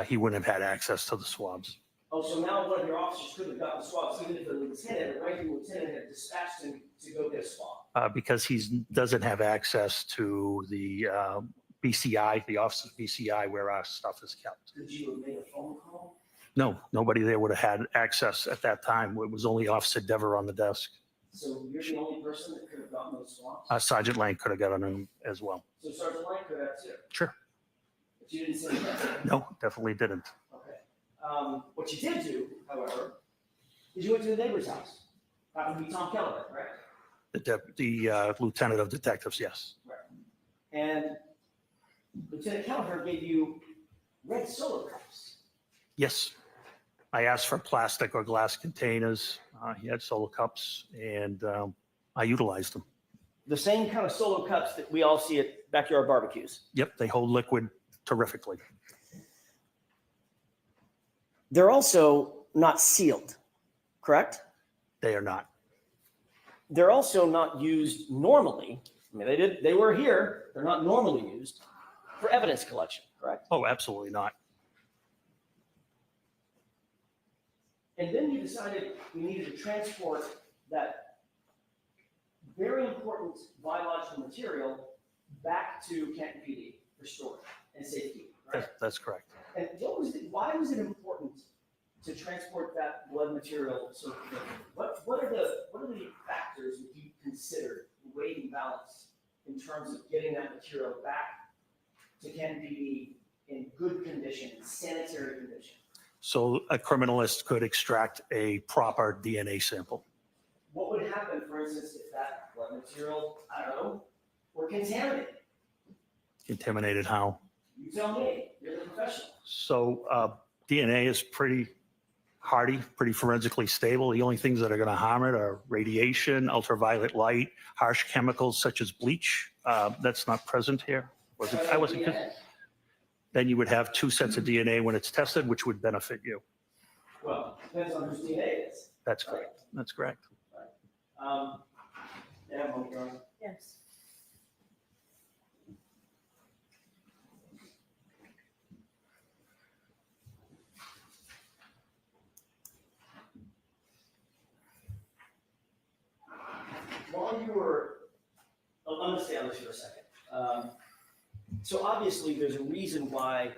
He wouldn't have had access to the swabs Oh, so now one of your officers could have gotten swabs, even if the lieutenant, the ranking lieutenant had dispatched him to go get a swab. because he doesn't have access to the BCI, the Office of BCI, where our stuff is kept. Could you have made a phone call? No, nobody there would have had access at that time. It was only Officer Dever on the desk. So you're the only person that could have gotten those swabs? Sergeant Lang could have gotten them as well. So Sergeant Lang could have too? Sure. But you didn't say that? No, definitely didn't. Okay. What you did do, however, is you went to the neighbor's house. Happened to be Tom Gallagher, right? The lieutenant of detectives, yes. Right. And Lieutenant Gallagher gave you red Solo cups. Yes. I asked for plastic or glass containers. He had Solo cups, and I utilized them. The same kind of Solo cups that we all see at backyard barbecues. Yep, they hold liquid terrifically. They're also not sealed, correct? They are not. They're also not used normally. I mean, they were here. They're not normally used for evidence collection, correct? Oh, absolutely not. And then you decided you needed to transport that very important biological material back to Canton PD for storage and safety, right? That's correct. And why was it important to transport that blood material so quickly? What are the factors that you considered, weighed and balanced, in terms of getting that material back to Canton PD in good condition, sanitary condition? So a criminalist could extract a proper DNA sample. What would happen, for instance, if that blood material, I don't know, were contaminated? Contaminated how? You tell me, you're the professional. So DNA is pretty hardy, pretty forensically stable. The only things that are going to harm it are radiation, ultraviolet light, harsh chemicals such as bleach. That's not present here. I wasn't. Then you would have 2 sets of DNA when it's tested, which would benefit you. Well, depends on whose DNA it is. That's correct. That's correct. Yeah, Monica. Yes. While you were, I'm going to stay on this for a second. So obviously, there's a reason why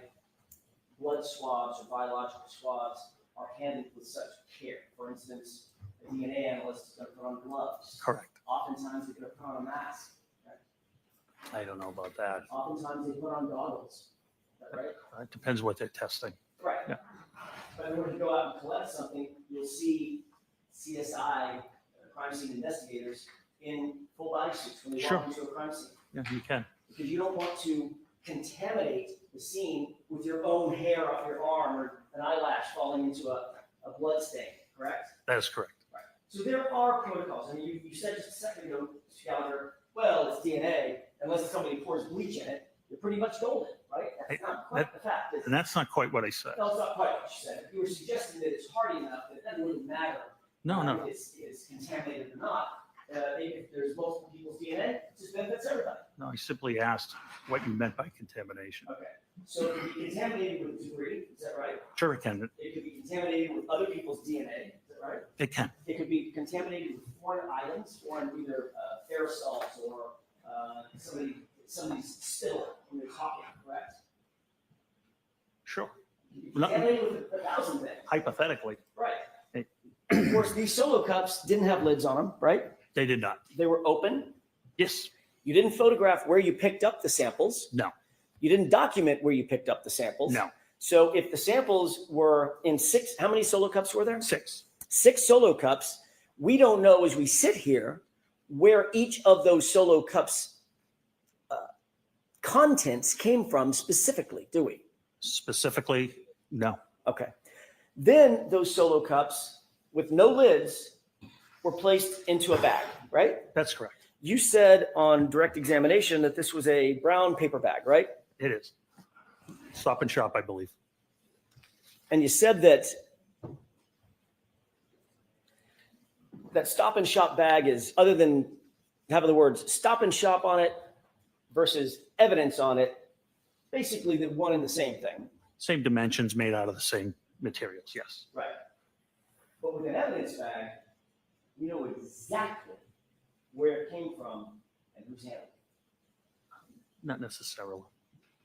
blood swabs or biological swabs are handled with such care. For instance, a DNA analyst is going to put on gloves. Correct. Oftentimes, they're going to put on a mask. Right? I don't know about that. Oftentimes, they put on goggles. Is that right? It depends what they're testing. Right. Yeah. But in order to go out and collect something, you'll see CSI, crime scene investigators, in full body suits when they Sure. walk into a crime scene. Yeah, you can. Because you don't want to contaminate the scene with your own hair off your arm or an eyelash falling into a blood stain, correct? That is correct. So there are protocols. I mean, you said just a second ago, Mr. Gallagher, well, it's DNA. unless somebody pours bleach in it, you're pretty much golden, right? That's not quite the fact. And that's not quite what I said. No, it's not quite what you said. You were suggesting that it's hardy enough that it doesn't really matter. No, no. If it's contaminated or not. If there's multiple people's DNA, it just benefits everybody. No, I simply asked what you meant by contamination. Okay. So it could be contaminated with debris, is that right? Sure, it can. It could be contaminated with other people's DNA, is that right? It can. It could be contaminated with foreign items, foreign either aerosols or somebody's spittle when they're talking, correct? Sure. It could be No. contaminated with 1,000 things. Hypothetically, Right. Hey. Of course, these solo cups didn't have lids on them, right? they did not. They were open. Yes. You didn't photograph where you picked up the samples. No. You didn't document where you picked up the samples. No. So if the samples were in 6, how many solo cups were there? 6. 6 solo cups. We don't know as we sit here where each of those solo cups contents came from specifically, do we? Specifically, no. Okay. Then those solo cups with no lids were placed into a bag, right? That's correct. You said on direct examination that this was a brown paper bag, right? It is. Stop and Shop, I believe. And you said that Stop and Shop bag is, other than having the words Stop and Shop on it versus evidence on it, basically the one and the same thing. Same dimensions, made out of the same materials, yes. Right. But with an evidence bag, you know exactly where it came from and who's handling it. Not necessarily.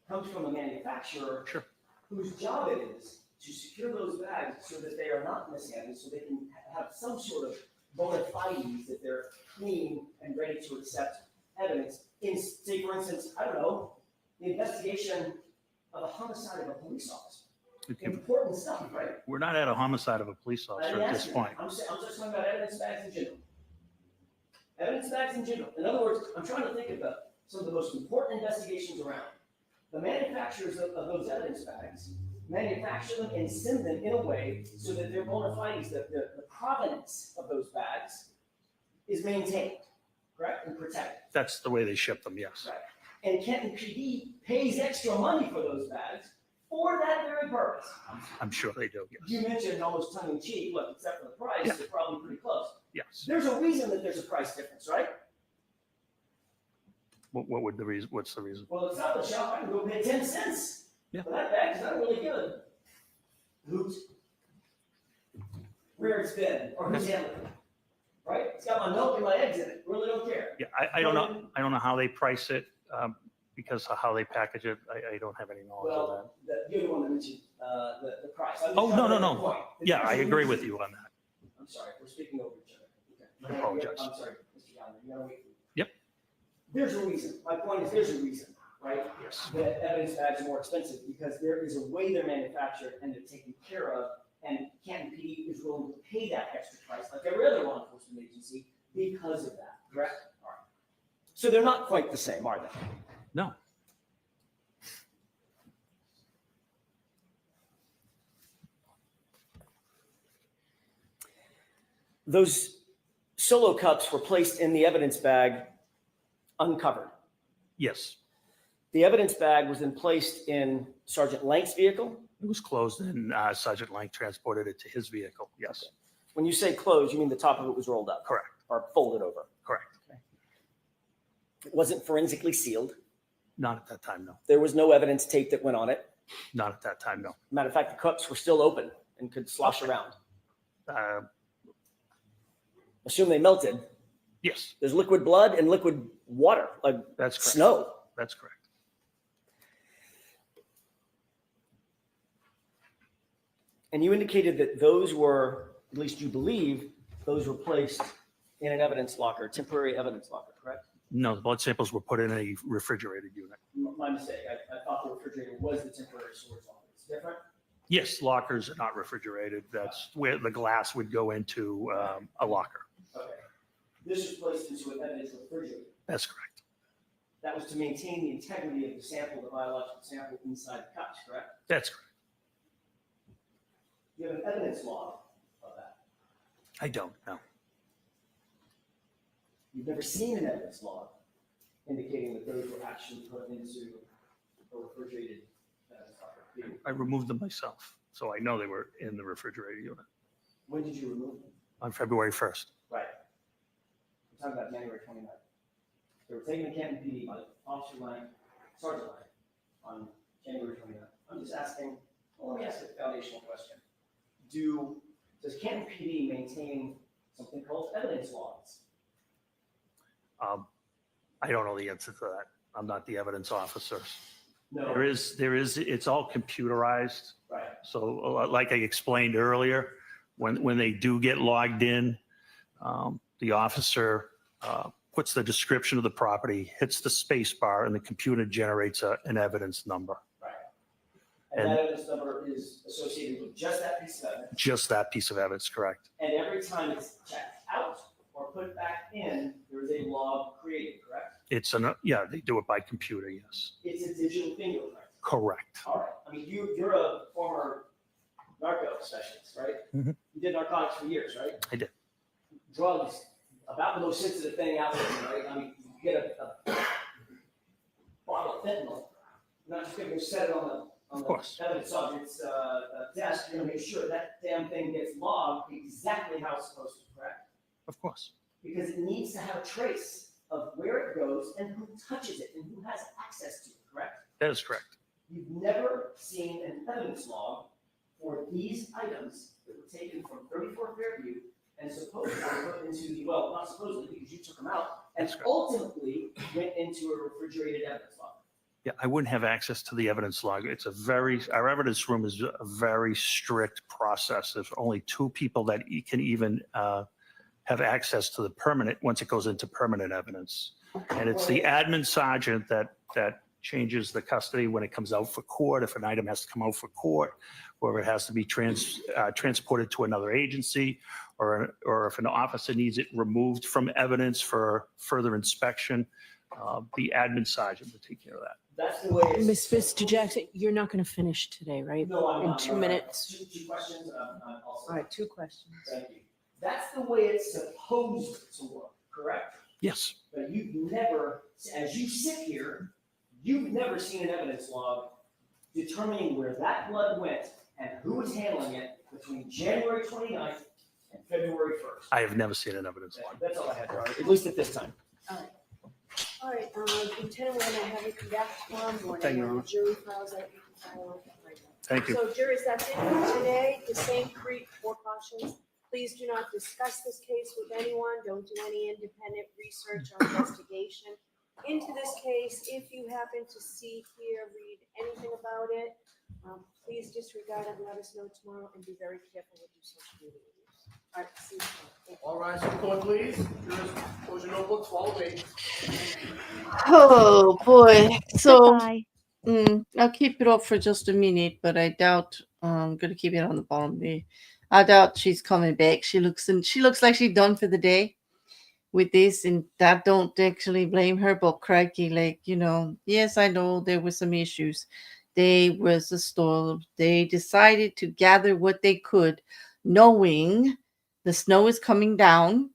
Comes from a manufacturer Sure. whose job it is to secure those bags so that they are not mishandled, so they can have some sort of bona fides that they're clean and ready to accept evidence in, say, for instance, I don't know, the investigation of a homicide of a police officer. Okay. Important stuff, right? We're not at a homicide of a police officer at this point. I'm just talking about evidence bags in general. Evidence bags in general. In other words, I'm trying to think of some of the most important investigations around. The manufacturers of those evidence bags manufacture them and send them in a way so that their bona fides, the provenance of those bags is maintained, correct, and protected. That's the way they ship them, yes. Right. And Kenton PD pays extra money for those bags for that very purpose. I'm sure they do, yes. You mentioned almost tongue in cheek, look, except for the price, Yeah. they're probably pretty close. Yes. There's a reason that there's a price difference, right? What would the reason? What's the reason? Well, it's not the shop. I can go pay 10 cents Yeah. for that bag because I don't really give a hoot where it's been or who's handling it. Right? It's got my milk and my eggs in it. Really don't care. Yeah, I don't know. I don't know how they price it because of how they package it. I don't have any knowledge of that. Well, you're the one that mentioned the price. I'm just Oh, trying no, to no, make a no. point. Yeah, I There's a agree with reason. you on that. I'm sorry, we're speaking over each other. Okay. I apologize. I'm sorry, Mr. Gallagher, you gotta wait. Yep. There's a reason. My point is, there's a reason, right? Yes. That evidence bags are more expensive because there is a way they're manufactured and they're taken care of, and Canton PD is willing to pay that extra price, like every other law enforcement agency, because of that. Correct? All right. So they're not quite the same, are they? No. Those solo cups were placed in the evidence bag uncovered. Yes. The evidence bag was then placed in Sergeant Lank's vehicle. It was closed and Sergeant Lang transported it to his vehicle. Yes. When you say closed, you mean the top of it was rolled up Correct. or folded over. Correct. It wasn't forensically sealed. Not at that time, no. There was no evidence tape that went on it. Not at that time, no. Matter of fact, the cups were still open and could slosh around. Assume they melted. Yes, There's liquid blood and liquid water, like that's correct. snow. That's correct. And you indicated that those were, at least you believe, those were placed in an evidence locker, temporary evidence locker, correct? No, the blood samples were put in a refrigerated unit. My mistake. I thought the refrigerator was the temporary storage locker. It's different? Yes, lockers are not refrigerated. That's where the glass would go into a locker. Okay. This was placed into an evidence refrigerator. That's correct. That was to maintain the integrity of the sample, the biological sample inside the cups, correct? That's correct. You have an evidence log of that. I don't know. You've never seen an evidence log. indicating that those were actually put into a refrigerated evidence. I removed them myself, so I know they were in the refrigerator unit When did you remove them? on February 1st. Right. I'm talking about January 29th. They were taken to Canton PD by Officer Lang, Sergeant Lang, on January 29th. I'm just asking, well, let me ask a foundational question. Does Canton PD maintain something called evidence logs? I don't know the answer to that. I'm not the evidence officer. No. There is, it's all computerized. Right. So like I explained earlier, when they do get logged in, the officer puts the description of the property, hits the space bar, and the computer generates an evidence number. Right. And that evidence number is associated with just that piece of evidence. Just that piece of evidence, correct? And every time it's checked out or put back in, there is a log created, correct? Yeah, they do it by computer, yes. It's a digital fingerprint. Correct. All right. I mean, you're a former narco specialist, right? Mhm. You did narcotics for years, right? I did. Drugs, about the most sensitive thing out there, right? I mean, you get a bottle of fentanyl, you're not just going to set it on Of course. the evidence subject's desk. You're going to make sure that damn thing gets logged exactly how it's supposed to, correct? Of course. Because it needs to have a trace of where it goes and who touches it and who has access to it, correct? That is correct. You've never seen an evidence log for these items that were taken from 34 Fairview and supposedly put into the, well, not supposedly because you took them out, and That's correct. ultimately went into a refrigerated evidence log. Yeah, I wouldn't have access to the evidence log. Our evidence room is a very strict process. There's only 2 people that can even have access to the permanent, once it goes into permanent evidence. And it's the admin sergeant that changes the custody when it comes out for court, if an item has to come out for court, or it has to be transported to another agency, or if an officer needs it removed from evidence for further inspection, the admin sergeant will take care of that. That's the way it's. Miss Mr. Jackson, you're not going to finish today, right? No, I'm In not. 2 minutes. Two questions. I'm also. All right, 2 questions. Thank you. That's the way it's supposed to work, correct? Yes, But you've never, as you sit here, you've never seen an evidence log determining where that blood went and who was handling it between January 29th and February 1st. I have never seen an evidence log. That's all I had, at least at this time. All right, Lieutenant Wayne, I have you come back tomorrow morning. Thank you, Your The Honor. jury files that you can file right now. Thank you. So jurors, that's it for today. The same 3 cautions. Please do not discuss this case with anyone. Don't do any independent research or investigation into this case. If you happen to see, hear, read anything about it, please disregard it and let us know tomorrow, and be very careful with your social media use. All right, see you tomorrow. Thank you. All rise for the court, please. Jurors, close your notebooks, follow me. Oh boy. So Goodbye. I'll keep it up for just a minute, but I doubt I'm gonna keep it on the bottom there. I doubt she's coming back. She looks like she's done for the day with this, and I don't actually blame her, but crikey, yes, I know there were some issues. There was a storm. They decided to gather what they could, knowing the snow is coming down,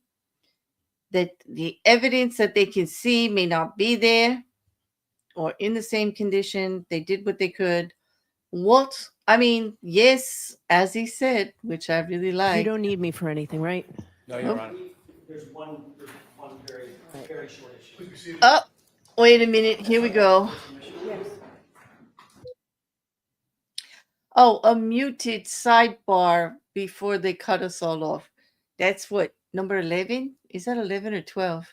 that the evidence that they can see may not be there or in the same condition. They did what they could. Yes, as he said, which I really You like. don't need me for anything, right? No, you're Nope. on. There's one very, very short issue. Please be seated. Oh, wait a minute. Here we go. Yes. Oh, a muted sidebar before they cut us all off. That's what, number 11? Is that 11 or 12?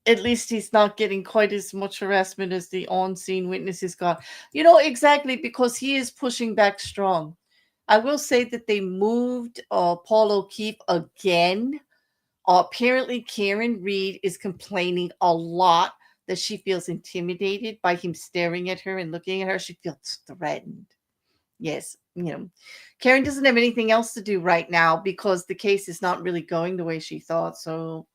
At least he's not getting quite as much harassment as the on-scene witnesses got. Exactly, because he is pushing back strong. I will say that they moved Paul O'Keefe again. Apparently, Karen Reed is complaining a lot that she feels intimidated by him staring at her and looking at her. She feels threatened. Yes, Karen doesn't have anything else to do right now because the case is not really going the way she thought. So,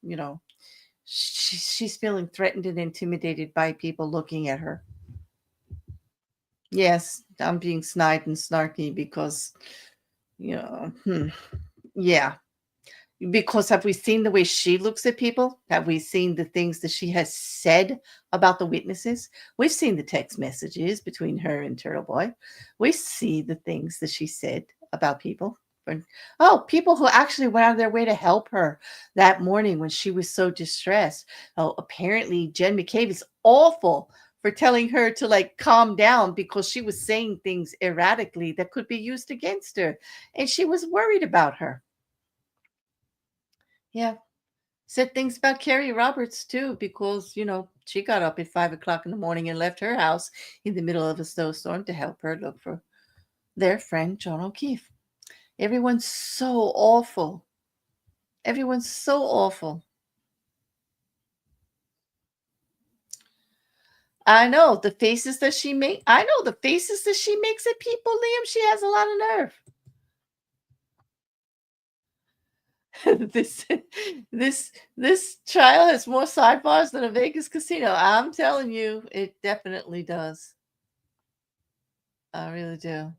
she's feeling threatened and intimidated by people looking at her. Yes, I'm being snide and snarky because, yeah. because have we seen the way she looks at people? Have we seen the things that she has said about the witnesses? We've seen the text messages between her and Turtle Boy. We see the things that she said about people. People who actually went out of their way to help her that morning when she was so distressed. Oh, apparently Jen McCabe is awful for telling her to like calm down because she was saying things erratically that could be used against her. And she was worried about her. Yeah. Said things about Carrie Roberts too, because, she got up at 5 o'clock in the morning and left her house in the middle of a snowstorm to help her look for their friend, John O'Keefe. Everyone's so awful. Everyone's so awful. I know the faces that she makes. I know the faces that she makes at people, Liam. She has a lot of nerve. this trial has more sidebars than a Vegas casino. I'm telling you, it definitely does. I really do.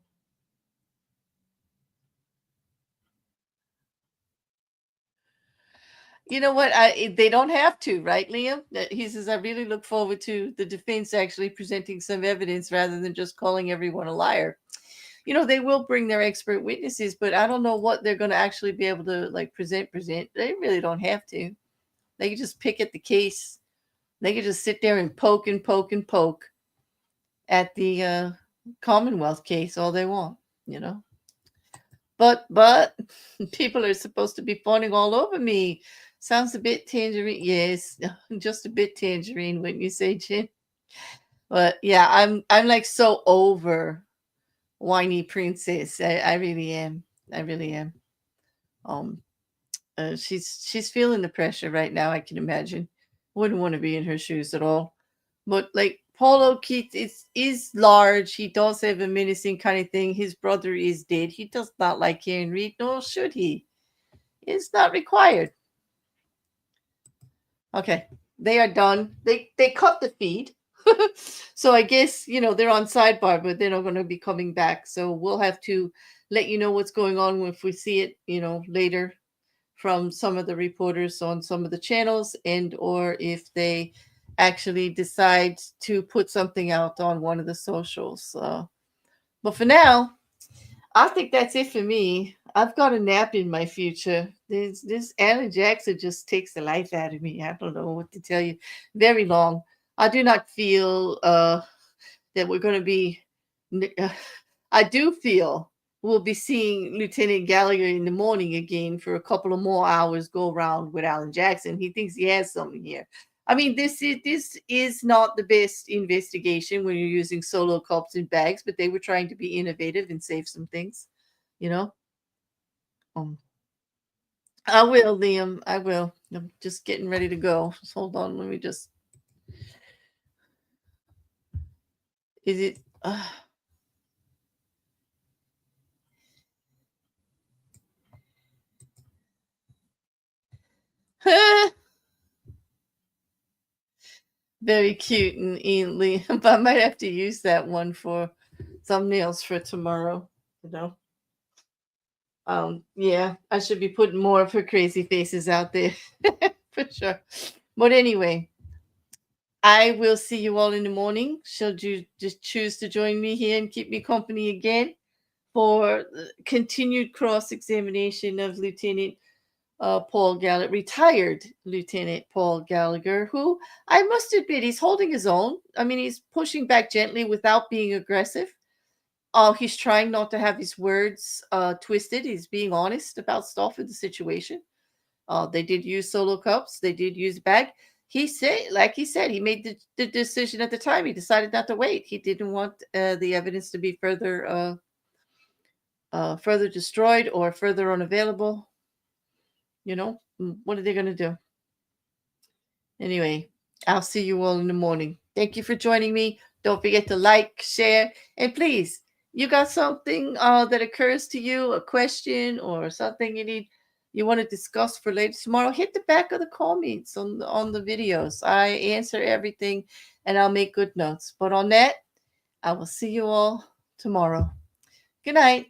You know what? They don't have to, right, Liam? He says, I really look forward to the defense actually presenting some evidence rather than just calling everyone a liar. They will bring their expert witnesses, but I don't know what they're going to actually be able to like present. They really don't have to. They can just pick at the case. They can just sit there and poke at the Commonwealth case all they want, But people are supposed to be fawning all over me. Sounds a bit tangerine. Yes, just a bit tangerine when you say Jim. But yeah, I'm like so over whiny princess. I really am. I really am. She's feeling the pressure right now. I can imagine. Wouldn't want to be in her shoes at all. But like Paul O'Keefe is large. He does have a menacing kind of thing. His brother is dead. He does not like hearing read, nor should he. It's not required. Okay, they are done. They cut the feed. So I guess they're on sidebar, but they're not going to be coming back. So we'll have to let you know what's going on if we see it, later from some of the reporters on some of the channels, and or if they actually decide to put something out on one of the socials. But for now, I think that's it for me. I've got a nap in my future. This Alan Jackson just takes the life out of me. I don't know what to tell you. Very long. I do not feel that we're going to be. I do feel we'll be seeing Lieutenant Gallagher in the morning again for a couple of more hours. Go around with Alan Jackson. He thinks he has something here. I mean, this is not the best investigation when you're using solo cups and bags, but they were trying to be innovative and save some things, I will, Liam. I will. I'm just getting ready to go. Just hold on. Let me just. Is it? Very cute and Liam. But I might have to use that one for thumbnails for tomorrow. Yeah, I should be putting more of her crazy faces out there for sure. But anyway, I will see you all in the morning. Should you just choose to join me here and keep me company again for continued cross-examination of Lieutenant Paul Gallagher, retired Lieutenant Paul Gallagher, who I must admit he's holding his own. I mean, he's pushing back gently without being aggressive. He's trying not to have his words twisted. He's being honest about stuff in the situation. They did use solo cups. They did use bag. He said, he made the decision at the time. He decided not to wait. He didn't want the evidence to be further destroyed or further unavailable. What are they going to do? Anyway, I'll see you all in the morning. Thank you for joining me. Don't forget to like, share, and please, you got something that occurs to you, a question or something you want to discuss for later tomorrow, hit the back of the comments on the videos. I answer everything and I'll make good notes. But on that, I will see you all tomorrow. Good night.